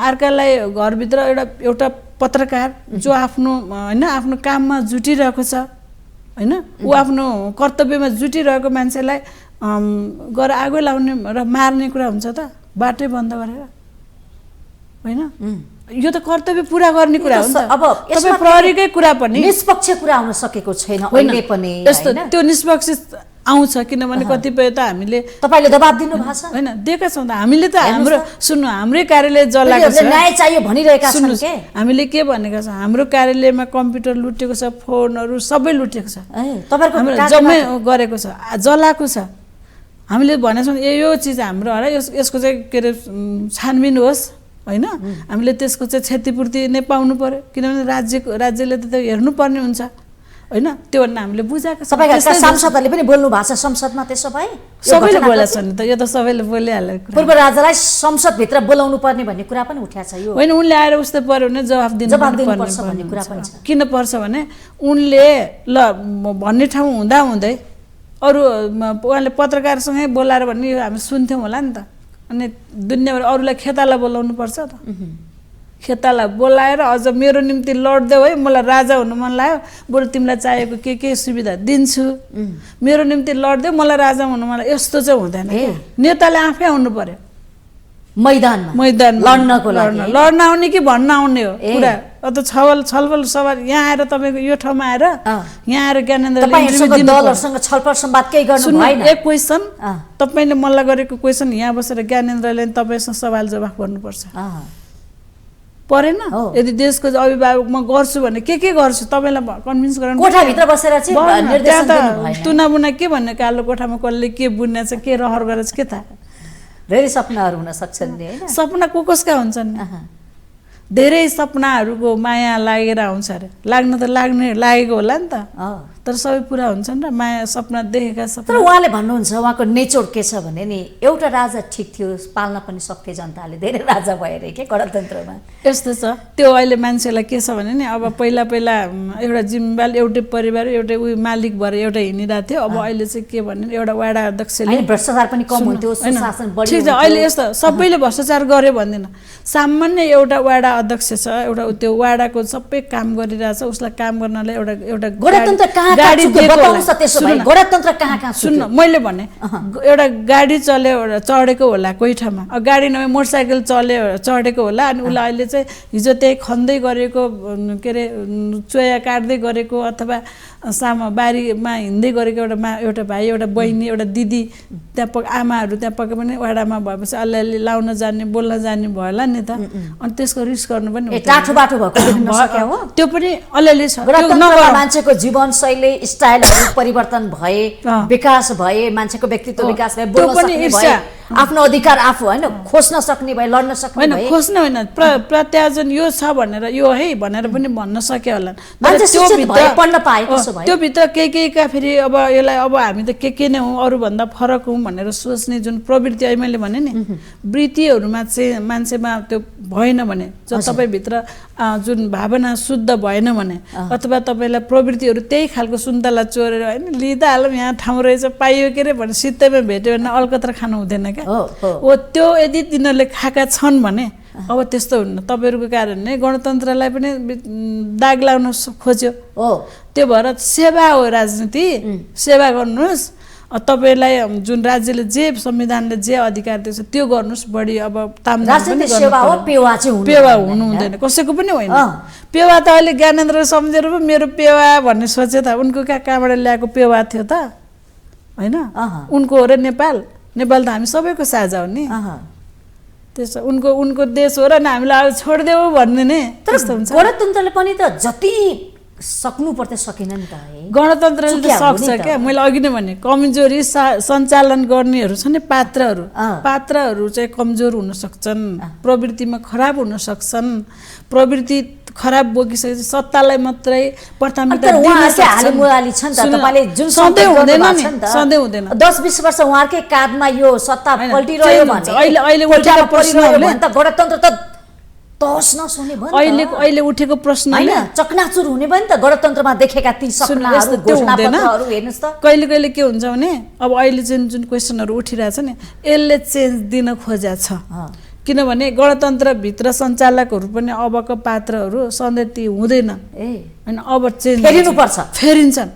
अर्कालाई घरभित्र एउटा पत्रकार जो आफ्नो होइन आफ्नो काममा जुटिरहेको छ होइन ऊ आफ्नो कर्तव्यमा जुटिरहेको मान्छेलाई गएर आगो लाउने र मार्ने कुरा हुन्छ त बाटै बन्द गरेर होइन। यो त कर्तव्य पुरा गर्ने कुरा हो नि त। अब प्रहरीकै कुरा पनि निष्पक्ष कुरा हुन सकेको छैन अहिले पनि यस्तो त्यो निष्पक्ष आउँछ किनभने कतिपय त हामीले तपाईले दबाब दिनु भएको छ होइन दिएका छौँ त हामीले त हाम्रो सुन्नु हाम्रै कार्यालय जलाएको छ न्याय चाहियो भनिरहेका छन् सुन्नुहोस्, के हामीले के भनेका छौँ हाम्रो कार्यालयमा कम्प्युटर लुटेको छ फोनहरू सबै लुटेको छ तपाईहरुको हाम्रो जम्मै गरेको छ जलाएको छ हामीले भनेको छौँ यो चिज हाम्रो होला यसको चाहिँ के अरे छानबिन होस् होइन हामीले त्यसको चाहिँ क्षतिपूर्ति नै पाउनु पर्यो किनभने राज्यले त हेर्नु पर्ने हुन्छ होइन त्यो भन्न हामीले बुझाएको छ सबैका सांसदहरूले पनि बोल्नु भएको छ संसदमा त्यसो भए सबैले बोलेको छ नि त यो त सबैले बोलिहालेको कुरा पूर्व राजालाई संसदभित्र बोलाउनु पर्ने भन्ने कुरा पनि उठ्या छ यो होइन उनले आएर उस्तै पर्यो भने जवाफ दिनुपर्छ भन्ने कुरा पनि छ किन पर्छ भने उनले ल भन्ने ठाउँ हुँदा हुँदै अरू उहाँले पत्रकारसँगै बोलाएर भन्ने हामी सुन्थ्यौँ होला नि त अनि दुनियाँभर अरूलाई खेताला बोलाउनु पर्छ त खेताला बोलाएर अझ मेरो निम्ति लड्देऊ है मलाई राजा हुनु मन लाग्यो बरु तिमीलाई चाहिएको के सुविधा दिन्छु मेरो निम्ति लड्देऊ मलाई राजा हुनु मन लाग्यो यस्तो चाहिँ हुँदैन नेताले आफै आउनु पर्यो मैदानमा लड्नको लागि लड्न आउने कि भन्न आउने हो कुरा अत छलफल सवाल यहाँ आएर तपाईँको यो ठाउँमा आएर यहाँ आएर ज्ञानेन्द्रले दलहरुसँग छलफल संवाद केही गर्नु भएन एक क्वेशन तपाईले मलाई गरेको क्वेशन यहाँ बसेर ज्ञानेन्द्रले तपाईसँग सवाल जवाफ गर्नुपर्छ परेन यदि देशको अभिभावक म गर्छु भने के गर्छु तपाईलाई कन्भिन्स गराउनु कोठाभित्र बसेर चाहिँ निर्देशन दिनु भएन तुनाबुना के भन्ने कालो कोठामा कसले के बुन्ने छ के रहर गरेछ के थाहा धेरै सपनाहरू हुन सक्छन् नि हैन सपना कसका हुन्छन् धेरै सपनाहरूको माया लागेर आउँछ अरे लाग्न त लागेको होला नि त तर सबै पुरा हुन्छन् र माया सपना देखेका सपना तर उहाँले भन्नुहुन्छ उहाँको नेचर के छ भने नि एउटा राजा ठिक थियो पाल्न पनि सक्थे जनताले धेरै राजा भएर के गणतन्त्रमा यस्तो छ त्यो अहिले मान्छेलाई के छ भने नि अब पहिला एउटा जिम्मेवार एउटै परिवार एउटै उयो मालिक भएर एउटा हिँडिरहेको थियो अब अहिले चाहिँ के भने एउटा वाडा अध्यक्षले भ्रष्टाचार पनि कम हुन्थ्यो सुशासन बढी ठिक छ अहिले यस्तो सबैले भ्रष्टाचार गर्यो भन्दैन सामान्य एउटा वाडा अध्यक्ष छ एउटा त्यो वाडाको सबै काम गरिरहेछ उसलाई काम गर्नलाई एउटा गणतन्त्र गाडी गणतन्त्र कहाँ सुन्नु मैले भने एउटा गाडी चढेको होला कोही ठाउँमा गाडी नभए मोटरसाइकल चढेको होला अनि उसलाई अहिले चाहिँ हिजो त्यही खन्दै गरेको के अरे चोया काट्दै गरेको अथवा बारीमा हिँड्दै गरेको एउटा भाइ एउटा बहिनी एउटा दिदी त्यहाँ आमाहरू त्यहाँ पक्कै पनि वाडामा भएपछि अलिअलि लाउन जान्ने बोल्न जान्ने भयो होला नि त अनि त्यसको रिस्क गर्नु पनि त्यो पनि अलिअलि छ मान्छेको जीवनशैली स्टाइलहरू परिवर्तन भए विकास भए मान्छेको व्यक्तित्व विकास भए बोल्न सक्ने भए आफ्नो अधिकार आफू होइन खोज्न सक्ने भए लड्न सक्ने भए खोज्न होइन प्रत्यायोजन यो छ भनेर यो है भनेर पनि भन्न सक्यो होला त्यो भित्र केहीका फेरि अब यसलाई अब हामी त के नै हौँ अरूभन्दा फरक हौँ भनेर सोच्ने जुन प्रवृत्ति अहिले मैले भने नि वृत्तिहरूमा चाहिँ मान्छेमा त्यो भएन भने तपाईँभित्र जुन भावना शुद्ध भएन भने अथवा तपाईँलाई प्रवृत्तिहरू त्यही खालको सुन्तला चोरेर होइन लिँदा हालौँ यहाँ ठाउँ रहेछ पाइयो के अरे भने सित्तैमा भेट्यो भने अलकत्र खानु हुँदैन क्या हो त्यो यदि तिनीहरूले खाएका छन् भने अब त्यस्तो हुन्न तपाईँहरूको कारणले गणतन्त्रलाई पनि दाग लाउन खोज्यो त्यो भएर सेवा हो राजनीति सेवा गर्नुहोस् तपाईलाई जुन राज्यले जे संविधानले जे अधिकार दिएको छ त्यो गर्नुहोस् बढी अब पेवा हुनु हुँदैन कसैको पनि होइन पेवा त अहिले ज्ञानेन्द्र सम्झेर पो मेरो पेवा भन्ने सोचे त उनको कहाँबाट ल्याएको पेवा थियो त होइन उनको हो र नेपाल त हामी सबैको साझा हो नि त्यसो उनको देश हो र हामीलाई अब छोडिदेऊ भन्ने नै त्यस्तो हुन्छ गणतन्त्रले पनि त जति सक्नु पर्छ सकेन नि त गणतन्त्रले त सक्छ क्या मैले अघि नै भने कमजोरी सञ्चालन गर्नेहरू छ नि पात्रहरू चाहिँ कमजोर हुन सक्छन् प्रवृत्तिमा खराब हुन सक्छन् प्रवृत्ति खराब बोकिसकेपछि सत्तालाई मात्रै प्राथमिकता दिन सक्छन् सधैँ हुँदैन 10-20 वर्ष उहाँकै काँधमा यो सत्ता पल्टिरह्यो भने अहिले उठेको प्रश्न गणतन्त्र त तहस नहुने भयो अहिले उठेको प्रश्न हैन चकनाचुर हुने भयो नि त गणतन्त्रमा देखेका ती सपनाहरू घोषणापत्रहरू हेर्नुस् त कहिले के हुन्छ भने अब अहिले जुन क्वेशनहरू उठिरहेछ नि यसले चेन्ज दिन खोजेको छ किनभने गणतन्त्रभित्र सञ्चालकहरू पनि अबको पात्रहरू सधैँ ती हुँदैन हैन अब चेन्ज फेरिन्छन्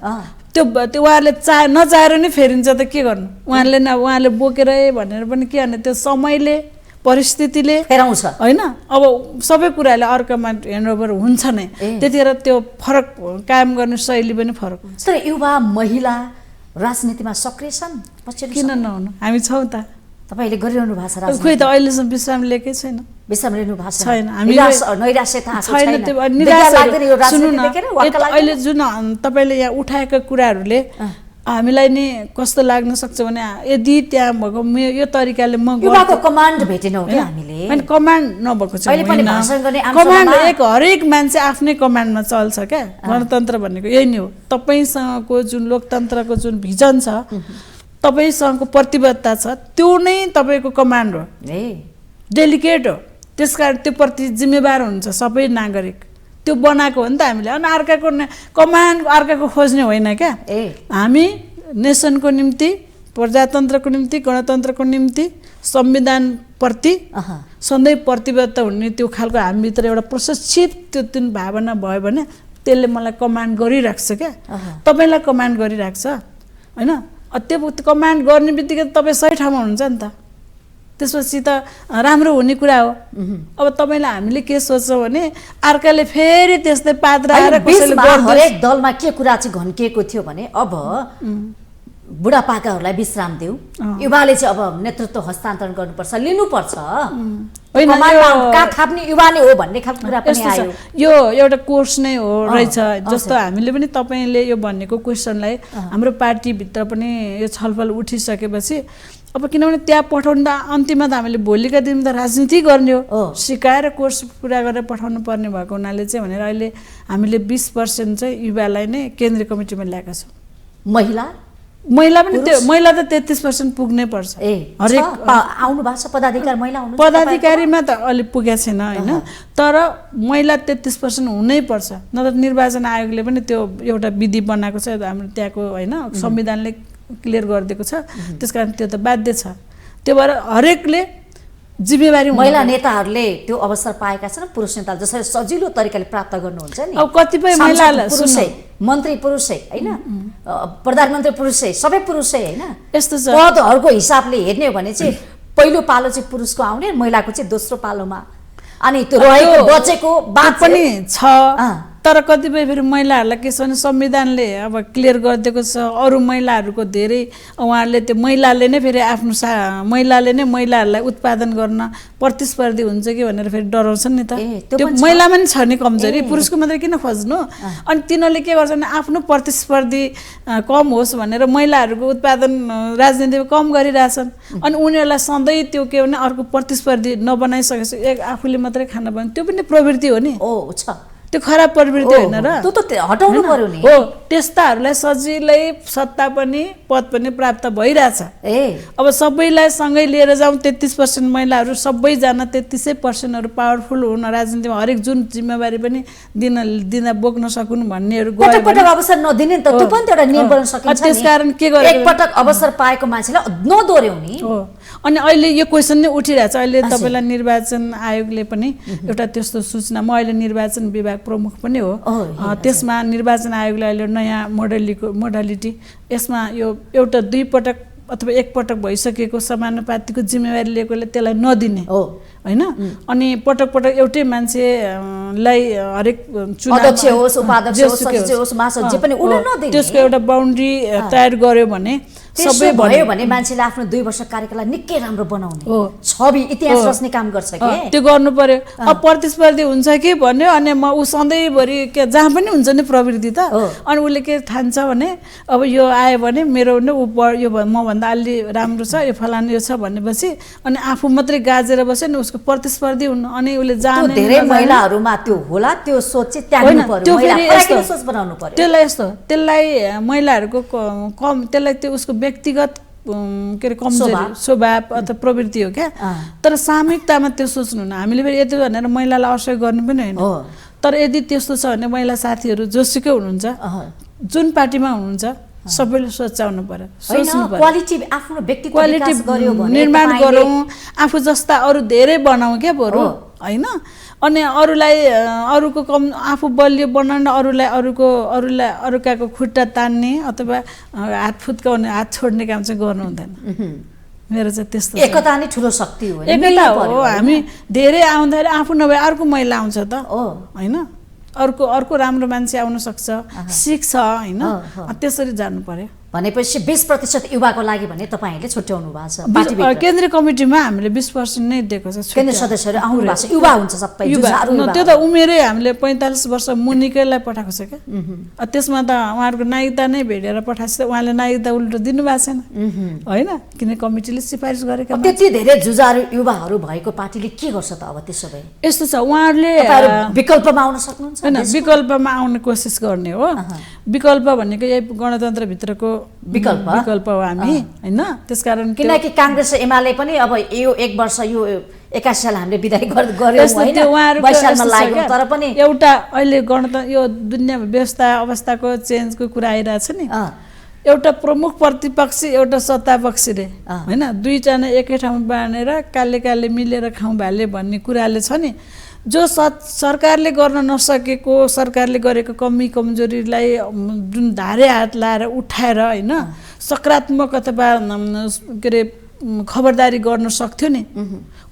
त्यो उहाँहरूले नचाहेर नै फेरिन्छ त के गर्नु उहाँले बोकेर भनेर पनि के गर्ने त्यो समयले परिस्थितिले फेराउँछ हैन अब सबै कुराले अर्कोमा ह्यान्डओभर हुन्छ नै त्यतिखेर त्यो फरक कायम गर्ने शैली पनि फरक हुन्छ तर युवा महिला राजनीतिमा सक्रिय छन् पछिल्लो किन नहुनु, हामी छौँ त। तपाईले गरिरहनु भएको छ राजनीति? खोइ त अहिलेसम्म विश्राम लिएकै छैन। विश्राम लिनु भएको छैन। नैराश्यता आएको छैन। त्यो निराश लाग्दैन यो सुन्नु राजनीति न, देखेर वाक्क लाग्दैन? अहिले जुन तपाईँले यहाँ उठाएका कुराहरूले हामीलाई नि कस्तो लाग्न सक्छ भने यदि त्यहाँ भएको यो तरिकाले म युवाको कमान्ड भेटेनौ के हामीले? हैन, कमान्ड नभएको चाहिँ अहिले पनि भाषण गर्ने कमान्ड हरेक मान्छे आफ्नै कमान्डमा चल्छ क्या। गणतन्त्र भनेको यही नै हो। तपाईँसँगको जुन लोकतन्त्रको जुन भिजन छ, तपाईँसँगको प्रतिबद्धता छ, त्यो नै तपाईँको कमान्ड हो। डेलिकेट हो, त्यसकारण त्यो प्रति जिम्मेवार हुन्छ सबै नागरिक। त्यो बनाएको हो नि त हामीले। अनि अर्काको कमान्ड अर्काको खोज्ने होइन क्या। हामी नेसनको निम्ति, प्रजातन्त्रको निम्ति, गणतन्त्रको निम्ति, संविधानप्रति सधैँ प्रतिबद्ध हुने त्यो खालको हामीभित्र एउटा प्रशिक्षित त्यो जुन भावना भयो भने त्यसले मलाई कमान्ड गरिराख्छ क्या। तपाईँलाई कमान्ड गरिराख्छ होइन। त्यो कमान्ड गर्ने बित्तिकै तपाईँ सही ठाउँमा हुनुहुन्छ नि त। त्यसपछि त राम्रो हुने कुरा हो। अब तपाईँलाई हामीले के सोच्छौँ भने अर्काले फेरि त्यस्तै पात्र आएर कसैले हरेक दलमा के कुरा चाहिँ घन्किएको थियो भने अब बुढापाकाहरूलाई विश्राम देऊ, युवाले चाहिँ अब नेतृत्व हस्तान्तरण गर्नुपर्छ, लिनुपर्छ, कहाँ थाप्ने युवा नै हो भन्ने खालको कुरा पनि आयो। यो एउटा कोर्स नै हो रहेछ। जस्तो हामीले पनि तपाईँले यो भनेको क्वेसनलाई हाम्रो पार्टीभित्र पनि यो छलफल उठिसकेपछि अब किनभने त्यहाँ पठाउनु त अन्तिममा त हामीले भोलिका दिनमा त राजनीति गर्ने हो, सिकाएर कोर्स पुरा गरेर पठाउनु पर्ने भएको हुनाले चाहिँ भनेर अहिले हामीले 20% चाहिँ युवालाई नै केन्द्रीय कमिटीमा ल्याएका छौँ। महिला पनि त्यो महिला त 33% पुग्नै पर्छ। हरेक आउनु भएको छ पदाधिकारी महिला हुनु? पदाधिकारीमा त अलि पुगेको छैन होइन, तर महिला 33% हुनै पर्छ। नत्र निर्वाचन आयोगले पनि त्यो एउटा विधि बनाएको छ हाम्रो त्यहाँको होइन, संविधानले क्लियर गरिदिएको छ। त्यसकारण त्यो त बाध्य छ। त्यो भएर हरेकले जिम्मेवारी महिला नेताहरूले त्यो अवसर पाएका छन्। पुरुष नेता जसरी सजिलो तरिकाले प्राप्त गर्नुहुन्छ नि, अब कतिपय महिलालाई पुरुषै, मन्त्री पुरुषै होइन, प्रधानमन्त्री पुरुषै, सबै पुरुषै होइन। यस्तो छ पदहरूको हिसाबले हेर्ने हो भने चाहिँ पहिलो पालो चाहिँ पुरुषको आउने, महिलाको चाहिँ दोस्रो पालोमा। अनि त्यो रहेको बचेको बात पनि छ। तर कतिपय फेरि महिलाहरूलाई के छ भने संविधानले अब क्लियर गरिदिएको छ, अरू महिलाहरूको धेरै उहाँहरूले त्यो महिलाले नै फेरि आफ्नो महिलाले नै महिलाहरूलाई उत्पादन गर्न प्रतिस्पर्धी हुन्छ कि भनेर फेरि डराउँछन् नि त। त्यो महिलामा नि छ नि कमजोरी, पुरुषको मात्रै किन खोज्नु? अनि तिनीहरूले के गर्छ भने आफ्नो प्रतिस्पर्धी कम होस् भनेर महिलाहरूको उत्पादन राजनीतिमा कम गरिरहेछन्। अनि उनीहरूलाई सधैँ त्यो के भने अर्को प्रतिस्पर्धी नबनाइसकेपछि आफूले मात्रै खान पर्ने, त्यो पनि प्रवृत्ति हो नि। त्यो खराब प्रवृत्ति होइन र? त्यो त हटाउनु पर्यो नि। हो, त्यस्ताहरूलाई सजिलै सत्ता पनि पद पनि प्राप्त भइरहेछ। अब सबैलाई सँगै लिएर जाउँ, 33% महिलाहरू सबैजना 33% पावरफुल हुन, राजनीतिमा हरेक जुन जिम्मेवारी पनि दिन बोक्न सकुन् भन्नेहरू गयो भने अवसर नदिने नि त, त्यो पनि एउटा नियम बनाउन सकिन्छ। त्यसकारण के गर्यो, एकपटक अवसर पाएको मान्छेलाई नदोर्याउने हो। अनि अहिले यो क्वेसन नै उठिरहेछ। अहिले तपाईँलाई निर्वाचन आयोगले पनि एउटा त्यस्तो सूचना, म अहिले निर्वाचन विभाग प्रमुख पनि हो, त्यसमा निर्वाचन आयोगले अहिले नयाँ मोडालिटी यसमा यो एउटा 2 पटक अथवा 1 पटक भइसकेको समानुपातिको जिम्मेवारी लिएकोले त्यसलाई नदिने होइन। अनि पटक पटक एउटै मान्छेलाई हरेक अध्यक्ष होस्, उपाध्यक्ष होस्, सचिव होस्, महासचिव जे पनि उनी नदिने, त्यसको एउटा बाउन्ड्री तयार गर्यो भने सबै भयो भने मान्छेले आफ्नो 2 वर्ष कार्यकाललाई निकै राम्रो बनाउने छवि इतिहास रच्ने काम गर्छ के। त्यो गर्नु पर्यो। अब प्रतिस्पर्धी हुन्छ कि भन्यो अनि म ऊ सधैँभरि के जहाँ पनि हुन्छ नि प्रवृत्ति त। अनि उसले के ठान्छ भने अब यो आयो भने मेरो नै ऊ यो मभन्दा अलि राम्रो छ, यो फलानु यो छ भनेपछि अनि आफू मात्रै गाजेर बस्यो नि, उसको प्रतिस्पर्धी हुनु। अनि उसले जाने धेरै महिलाहरूमा त्यो होला, त्यो सोच चाहिँ त्याग्नु पर्यो, महिला सोच बनाउनु पर्यो। त्यसलाई यस्तो, त्यसलाई महिलाहरूको कम, त्यसलाई त्यो उसको व्यक्तिगत के अरे कमजोरी स्वभाव अथवा प्रवृत्ति हो क्या। तर सामूहिकतामा त्यो सोच्नु न, हामीले फेरि यति भनेर महिलालाई असहयोग गर्नु पनि होइन। तर यदि त्यस्तो छ भने महिला साथीहरू जोसुकै हुनुहुन्छ, जुन पार्टीमा हुनुहुन्छ, सबैले सोचाउनु पर्यो, सोच्नु पर्यो। क्वालिटी आफ्नो व्यक्तित्व निर्माण गरौँ, आफू जस्ता अरू धेरै बनाऊ क्या बरु होइन। अनि अरूलाई अरूको कम आफू बलियो बनाउन, अरूलाई अरूकाको खुट्टा तान्ने अथवा हात फुत्काउने, हात छोड्ने काम चाहिँ गर्नु हुँदैन। मेरो चाहिँ त्यस्तो एकता नै ठुलो शक्ति हो। एकता हो। हामी धेरै आउँदाखेरि आफू नभए अर्को महिला आउँछ त होइन, अर्को राम्रो मान्छे आउन सक्छ, सिक्छ होइन। त्यसरी जानु पर्यो। भनेपछि 20% युवाको लागि भने तपाईँहरूले छुट्याउनु भएको छ पार्टीभित्र। केन्द्रीय कमिटीमा हामीले 20% नै दिएको छ। केन्द्रीय सदस्यहरू आउनु भएको छ, युवा हुन्छ सबै, जुझारु युवा। त्यो त उमेरै हामीले 45 वर्ष मुनिकैलाई पठाएको छ क्या। त्यसमा त उहाँहरूको नागरिकता नै भेटेर पठाएको छ, उहाँले नागरिकता उल्टो दिनुभएको छैन होइन, किन कमिटीले सिफारिस गरेका। त्यति धेरै जुझारु युवाहरू भएको पार्टीले के गर्छ त अब त्यसो भए? यस्तो छ, उहाँहरूले विकल्पमा आउन सक्नुहुन्छ होइन, विकल्पमा आउने कोसिस गर्ने हो। विकल्प भनेको यही गणतन्त्रभित्रको विकल्प हो हामी होइन। त्यसकारण किनकि काङ्ग्रेस र एमाले पनि अब यो 1 वर्ष यो 81 साल हामीले विदाई गर्यौँ होइन, 22 सालमा लाग्यो, तर पनि एउटा अहिले गणतन्त्र यो दुनियाँमा व्यवस्था अवस्थाको चेन्जको कुरा आइरहेछ नि। एउटा प्रमुख प्रतिपक्षी एउटा सत्तापक्षीले होइन, दुईजना एकै ठाउँमा बाँडेर काले मिलेर खाउँ भाले भन्ने कुराले छ नि। जो सरकारले गर्न नसकेको, सरकारले गरेको कमी कमजोरीलाई जुन धारे हात लाएर उठाएर होइन सकारात्मक अथवा के अरे खबरदारी गर्न सक्थ्यो नि,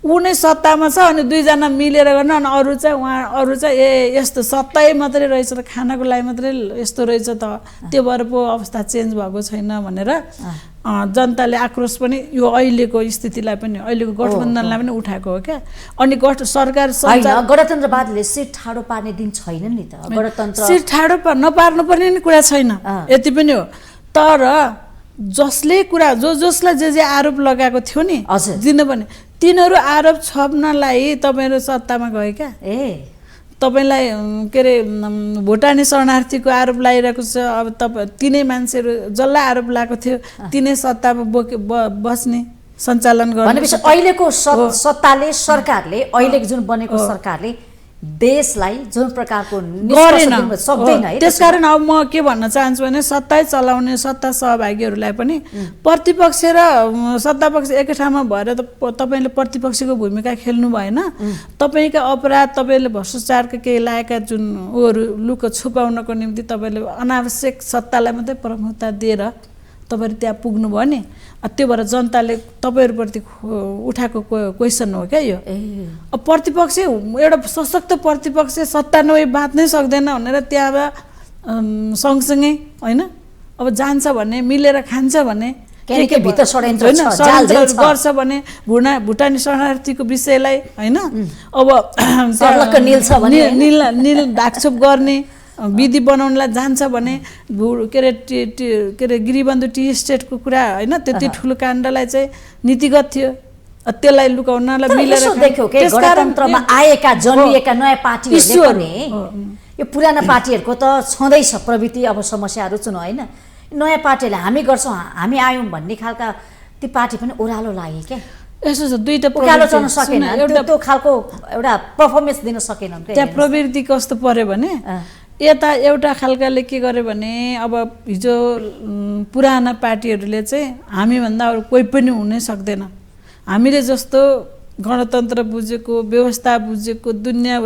ऊ नै सत्तामा छ अनि दुईजना मिलेर गर्न, अनि अरू चाहिँ ए यस्तो सत्तै मात्रै रहेछ त, खानाको लागि मात्रै यस्तो रहेछ त, त्यो भएर पो अवस्था चेन्ज भएको छैन भनेर जनताले आक्रोश पनि यो अहिलेको स्थितिलाई पनि अहिलेको गठबन्धनलाई पनि उठाएको हो क्या। अनि सरकार गणतन्त्रवादले सिट ठाडो पार्ने दिन छैन नि त, गणतन्त्र सिट ठाडो नपार्नु पर्ने नि कुरा छैन, यति पनि हो। तर जसले कुरा जसलाई जे आरोप लगाएको थियो नि दिनु भने तिनीहरू आरोप छप्नलाई तपाईँहरू सत्तामा गए क्या। तपाईँलाई के अरे भुटानी शरणार्थीको आरोप लगाइरहेको छ, अब तपाईँ तिनै मान्छेहरू जसलाई आरोप लगाएको थियो तिनै सत्तामा बस्ने सञ्चालन गर्ने। भनेपछि अहिलेको सत्ताले सरकारले अहिलेको जुन बनेको सरकारले देशलाई जुन प्रकारको गरेन सक्दैन। त्यसकारण अब म के भन्न चाहन्छु भने सत्ता चलाउने सत्ता सहभागीहरूलाई पनि प्रतिपक्ष र सत्तापक्ष एकै ठाउँमा भएर तपाईँले प्रतिपक्षको भूमिका खेल्नु भएन। तपाईँका अपराध तपाईँले भ्रष्टाचारका केही लागेका जुन उहरू लुक छुपाउनको निम्ति तपाईँले अनावश्यक सत्तालाई मात्रै प्रमुखता दिएर तपाईँहरू त्यहाँ पुग्नुभयो नि, त्यो भएर जनताले तपाईँहरूप्रति उठाएको क्वेसन हो क्या यो। अब प्रतिपक्ष एउटा सशक्त प्रतिपक्ष सत्ता नभई बाँच्नै सक्दैन भनेर त्यहाँ सँगसँगै होइन अब जान्छ भने मिलेर खान्छ भने गर्छ भने भुटानी शरणार्थीको विषयलाई होइन अब निल ढाकछोप गर्ने विधि बनाउनलाई जान्छ भने के अरे गिरिबन्धु टी स्टेटको कुरा होइन त्यति ठुलो काण्डलाई चाहिँ नीतिगत थियो, त्यसलाई लुकाउनलाई मिलेर गणतन्त्रमा आएका जन्मिएका नयाँ पार्टीहरूले पनि यो पुराना पार्टीहरूको त छँदैछ प्रवृत्ति अब समस्याहरू छन् होइन, नयाँ पार्टीहरूले हामी गर्छौँ हामी आयौँ भन्ने खालका ती पार्टी पनि ओह्रालो लाग्यो क्या। यसो छ दुईटा उकालो चल्न सकेन, त्यो खालको एउटा पर्फर्मेन्स दिन सकेनन्। त्यहाँ प्रवृत्ति कस्तो पर्यो भने यता एउटा खालकाले के गर्यो भने अब हिजो पुराना पार्टीहरूले चाहिँ हामीभन्दा अरू कोही पनि हुनै सक्दैन, हामीले जस्तो गणतन्त्र बुझेको व्यवस्था बुझेको दुनियाँ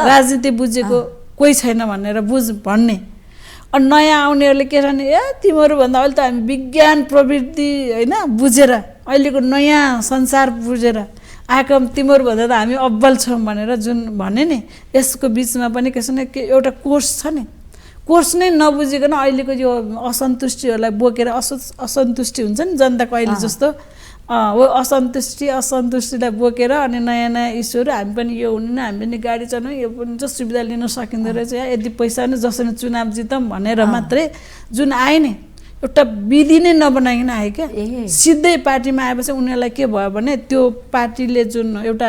राजनीति बुझेको कोही छैन भनेर भन्ने। अनि नयाँ आउनेहरूले के भने तिमीहरूभन्दा अहिले त हामी विज्ञान प्रवृत्ति होइन बुझेर अहिलेको नयाँ संसार बुझेर आएको तिमीहरूभन्दा त हामी अब्बल छौँ भनेर जुन भने नि, यसको बिचमा पनि के छ भने एउटा कोर्स छ नि, कोर्स नै नबुझिकन अहिलेको यो असन्तुष्टिहरूलाई बोकेर असन्तुष्टि हुन्छ नि जनताको अहिले जस्तो असन्तुष्टिलाई बोकेर अनि नयाँ नयाँ इस्युहरू हामी पनि यो हुने हामी पनि गाडी चलाउँ यो पनि जो सुविधा लिन सकिँदो रहेछ यदि पैसा नै जसरी चुनाव जितौँ भनेर मात्रै जुन आए नि एउटा विधि नै नबनाइकन आयो क्या। सिधै पार्टीमा आएपछि उनीहरूलाई के भयो भने त्यो पार्टीले जुन एउटा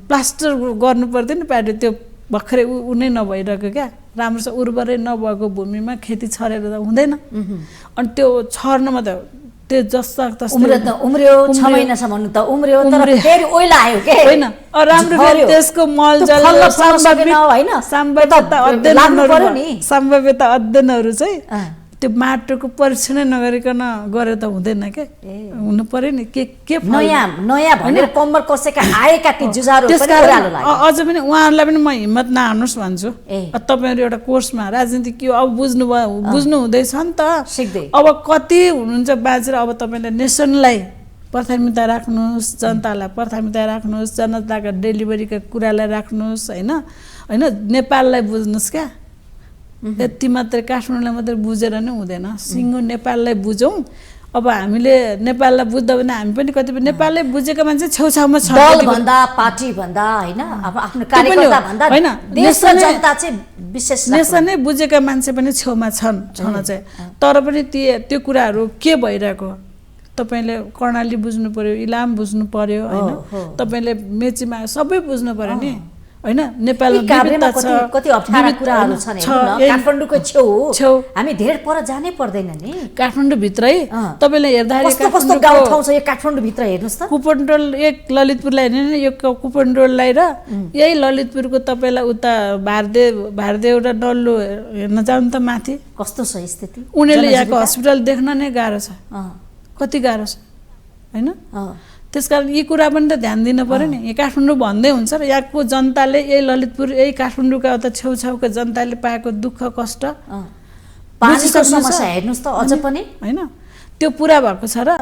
प्लास्टर गर्नु पर्थ्यो नि पार्टी त्यो भर्खरै ऊ नै नभइरहेको क्या, राम्रोसँग उर्वरै नभएको भूमिमा खेती छरेर त हुँदैन। अनि त्यो छर्नमा त त्यो जस्ता उम्रियो 6 महिनासम्म त उम्रियो तर फेरि ओइला आयो के होइन राम्रो फेरि त्यसको मलजल सम्भाव्यता अध्ययनहरू चाहिँ त्यो माटोको परीक्षणै नगरिकन गरे त हुँदैन के, हुनु पर्यो नि के नयाँ भनेर कम्मर कसेका आएका ती जुझारु पनि ओह्रालो लाग्यो। अझ पनि उहाँहरूलाई पनि म हिम्मत नहार्नुहोस् भन्छु, तपाईँहरू एउटा कोर्समा राजनीति के हो अब बुझ्नु हुँदैछ नि त, अब कति हुनुहुन्छ बाँचेर अब तपाईँले नेसनलाई प्राथमिकता राख्नुहोस्, जनतालाई प्राथमिकता राख्नुहोस्, जनताका डेलिभरीका कुरालाई राख्नुहोस् होइन नेपाललाई बुझ्नुहोस् क्या। यति मात्रै काठमाडौँलाई मात्रै बुझेर नै हुँदैन, सिङ्गो नेपाललाई बुझौँ। अब हामीले नेपाललाई बुझ्दा भने हामी पनि कतिपय नेपाललाई बुझेका मान्छे छेउछाउमा छ, दल भन्दा पार्टी भन्दा हैन, अब आफ्नो कार्यकर्ता भन्दा हैन, देश र जनता चाहिँ विशेष नेसन नै बुझेका मान्छे पनि छेउमा छन् चाहिँ। तर पनि त्यो कुराहरू के भइरहेको तपाईले कर्णाली बुझ्नु पर्यो, इलाम बुझ्नु पर्यो हैन, तपाईले मेचीमा सबै बुझ्नु पर्यो नि हैन। नेपालमा विविधता छ, कति अप्ठ्यारा कुराहरू छन् हैन। काठमाडौँको छेउ हामी धेरै पर जानै पर्दैन नि, काठमाडौँ भित्रै तपाईले हेर्दाखेरि कस्तो कस्तो गाउँ ठाउँ छ यो काठमाडौँ भित्र हेर्नुस् त। कुपनटोल एक ललितपुरलाई हेर्ने यो कुपनटोललाई र यही ललितपुरको तपाईलाई उता भारदेव र डल्लो हेर्न जानु त माथि कस्तो छ स्थिति। उनीहरूले यहाँको हस्पिटल देख्न नै गाह्रो छ, कति गाह्रो छ हैन। त्यसकारण यी कुरा पनि त ध्यान दिनु पर्यो नि। यहाँ काठमाडौँ भन्दै हुन्छ र यहाँको जनताले यही ललितपुर यही काठमाडौँका उता छेउछाउका जनताले पाएको दुःख कष्ट पानीको समस्या हेर्नुस् त अझ पनि हैन, त्यो पुरा भएको छ। र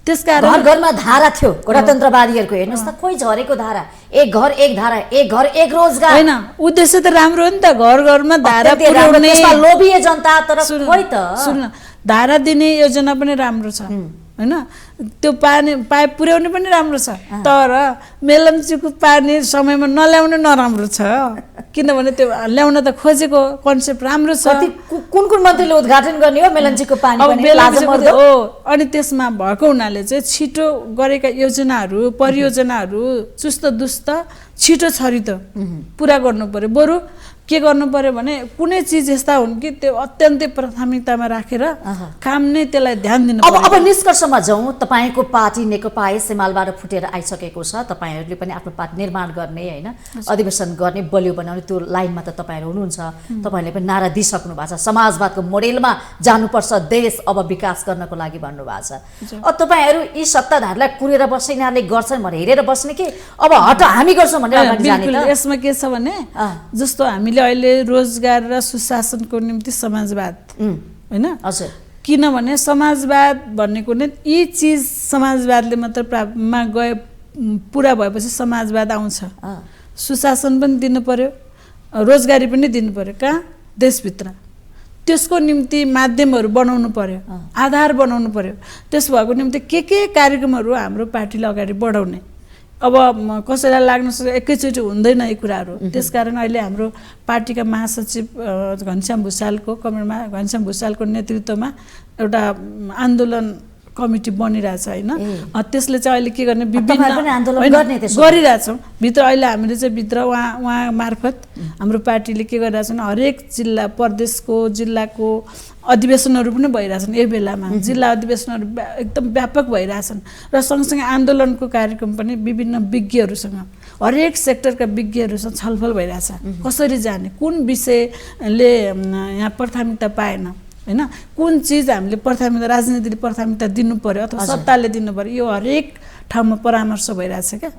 त्यसकारण घर घरमा धारा थियो गणतन्त्रवादीहरूको, हेर्नुस् त कोही झरेको धारा, एक घर एक धारा, एक घर एक रोजगार हैन। उद्देश्य त राम्रो हो नि त, घर घरमा धारा पुर्याउने, त्यसमा लोभिए जनता। तर खोइ त सुन, धारा दिने योजना पनि राम्रो छ हैन, त्यो पाइप पुर्याउने पनि राम्रो छ। तर मेलम्चीको पानी समयमा नल्याउनु नराम्रो छ, किनभने त्यो ल्याउन त खोजेको कन्सेप्ट राम्रो छ। कुन कुन मन्त्रीले उद्घाटन गर्ने हो मेलम्चीको पानी पनि हो। अनि त्यसमा भएको हुनाले चाहिँ छिटो गरेका योजनाहरू परियोजनाहरू चुस्त दुस्त छिटो छरितो पुरा गर्नु पर्यो। बरु के गर्नु पर्यो भने कुनै चिज यस्ता हुन् कि त्यो अत्यन्तै प्राथमिकतामा राखेर काम नै त्यसलाई ध्यान दिनु पर्यो। अब निष्कर्षमा जाउँ, तपाईँको पार्टी नेकपा एसएमालेबाट फुटेर आइसकेको छ, तपाईँहरूले पनि आफ्नो पार्टी निर्माण गर्ने हैन, अधिवेशन गर्ने, बलियो बनाउने त्यो लाइनमा त तपाईँहरू हुनुहुन्छ। तपाईँहरूले पनि नारा दिइसक्नु भएको छ, समाजवादको मोडेलमा जानुपर्छ देश अब विकास गर्नको लागि भन्नुभएको छ। अब तपाईँहरू यी सत्ताधारलाई कुरेर बस्ने, यिनीहरूले गर्छन् भनेर हेरेर बस्ने कि अब हट हामी गर्छौँ भनेर अगाडि जाने त? यसमा के छ भने जस्तो हामीले अहिले रोजगार र सुशासनको निम्ति समाजवाद हैन, किनभने समाजवाद भनेको नै यी चिज समाजवादले मात्र मा गए पुरा भएपछि समाजवाद आउँछ। सुशासन पनि दिनु पर्यो, रोजगारी पनि दिनु पर्यो, कहाँ देशभित्र। त्यसको निम्ति माध्यमहरू बनाउनु पर्यो, आधार बनाउनु पर्यो। त्यस भएको निम्ति के कार्यक्रमहरू हाम्रो पार्टीले अगाडि बढाउने। अब कसैलाई लाग्न सक्छ एकैचोटि हुँदैन यी कुराहरू। त्यसकारण अहिले हाम्रो पार्टीका महासचिव घनश्याम भुसालको घनश्याम भुसालको नेतृत्वमा एउटा आन्दोलन कमिटी बनिरहेछ हैन। त्यसले चाहिँ अहिले के गर्ने विभिन्न गरिरहेछौँ भित्र। अहिले हामीले चाहिँ भित्र उहाँ मार्फत हाम्रो पार्टीले के गरिरहेछ भने हरेक जिल्ला प्रदेशको जिल्लाको अधिवेशनहरू पनि भइरहेछन्। यही बेलामा जिल्ला अधिवेशनहरू एकदम व्यापक भइरहेछन् र सँगसँगै आन्दोलनको कार्यक्रम पनि विभिन्न विज्ञहरूसँग हरेक सेक्टरका विज्ञहरूसँग छलफल भइरहेछ। कसरी जाने, कुन विषयले यहाँ प्राथमिकता पाएन हैन, कुन चिज हामीले प्राथमिकता राजनीतिले प्राथमिकता दिनु पर्यो अथवा सत्ताले दिनु पर्यो, यो हरेक ठाउँमा परामर्श भइरहेछ क्या।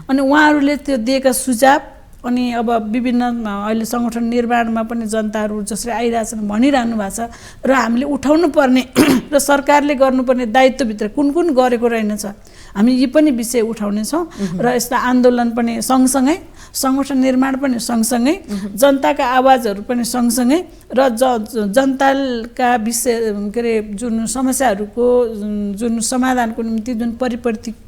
अनि उहाँहरूले त्यो दिएका सुझाव अनि अब विभिन्न अहिले सङ्गठन निर्माणमा पनि जनताहरू जसरी आइरहेछन् भनिरहनु भएको छ र हामीले उठाउनु पर्ने र सरकारले गर्नुपर्ने दायित्वभित्र कुन कुन गरेको रहेनछ हामी यी पनि विषय उठाउनेछौँ। र यस्ता आन्दोलन पनि सँगसँगै, सङ्गठन निर्माण पनि सँगसँगै, जनताका आवाजहरू पनि सँगसँगै र जनताका विषय के अरे जुन समस्याहरूको जुन समाधानको निम्ति जुन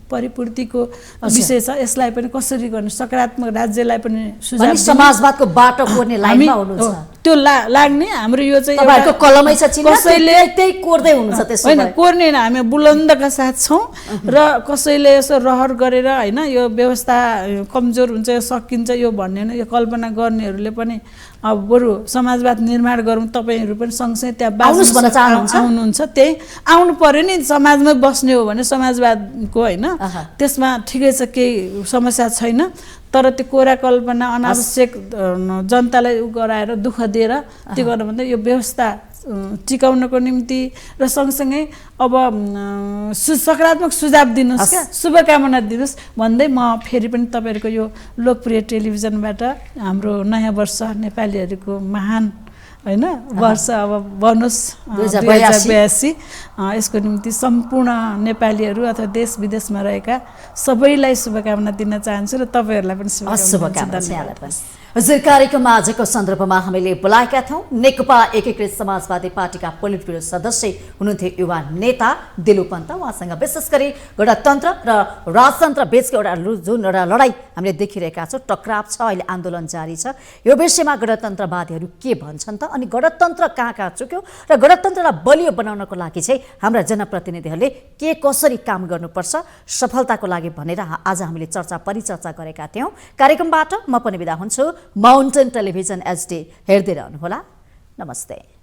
परिपूर्तिको विषय छ यसलाई पनि कसरी गर्ने, सकारात्मक राज्यलाई पनि सुझाव समाजवादको बाटो कोर्ने लाइनमा हुनुहुन्छ। त्यो लाग्ने हाम्रो यो चाहिँ तपाईहरुको कलमै छ, कसैले त्यही कोर्दै हुनुहुन्छ। त्यसो हैन कोर्ने हैन, हामी बुलन्दका साथ छौं र कसैले यसो रहर गरेर हैन यो व्यवस्था कमजोर हुन्छ यो सकिन्छ यो भन्ने यो कल्पना गर्नेहरूले पनि अब बरु समाजवाद निर्माण गरौँ, तपाईहरु पनि सँगसँगै त्यहाँ आउनुस् भन्न चाहनुहुन्छ। आउनुहुन्छ, त्यही आउनु पर्यो नि। समाजमै बस्ने हो भने समाजवादको हैन त्यसमा ठिकै छ, केही समस्या छैन। तर त्यो कोरा कल्पना अनावश्यक जनतालाई गराएर दुःख दिएर त्यो गर्न भन्दा यो व्यवस्था टिकाउनको निम्ति र सँगसँगै अब सकारात्मक सुझाव दिनुहोस् क्या, शुभकामना दिनुहोस् भन्दै म फेरि पनि तपाईहरुको यो लोकप्रिय टेलिभिजनबाट हाम्रो नयाँ वर्ष नेपालीहरुको महान हैन वर्ष अब बनोस् 2082 यसको निम्ति सम्पूर्ण नेपालीहरु अथवा देश विदेशमा रहेका सबैलाई शुभकामना दिन चाहन्छु र तपाईहरुलाई पनि शुभकामना। हजुर, कार्यक्रममा आजको सन्दर्भमा हामीले बोलाएका थियौँ नेकपा एकीकृत समाजवादी पार्टीका पोलिट ब्युरो सदस्य हुनुहुन्थ्यो युवा नेता दिलु पन्त। उहाँसँग विशेष गरी गणतन्त्र र राजतन्त्र बीचको जुन एउटा लडाईँ हामीले देखिरहेका छौँ, टक्राव छ, अहिले आन्दोलन जारी छ। यो विषयमा गणतन्त्रवादीहरू के भन्छन् त, अनि गणतन्त्र कहाँ कहाँ चुक्यो र गणतन्त्रलाई बलियो बनाउनको लागि चाहिँ हाम्रा जनप्रतिनिधिहरूले के कसरी काम गर्नुपर्छ सफलताको लागि भनेर आज हामीले परिचर्चा गरेका थियौँ। कार्यक्रमबाट म पनि बिदा हुन्छु। माउन्टेन टेलिभिजन HD हेर्दै रहनुहोला। नमस्ते।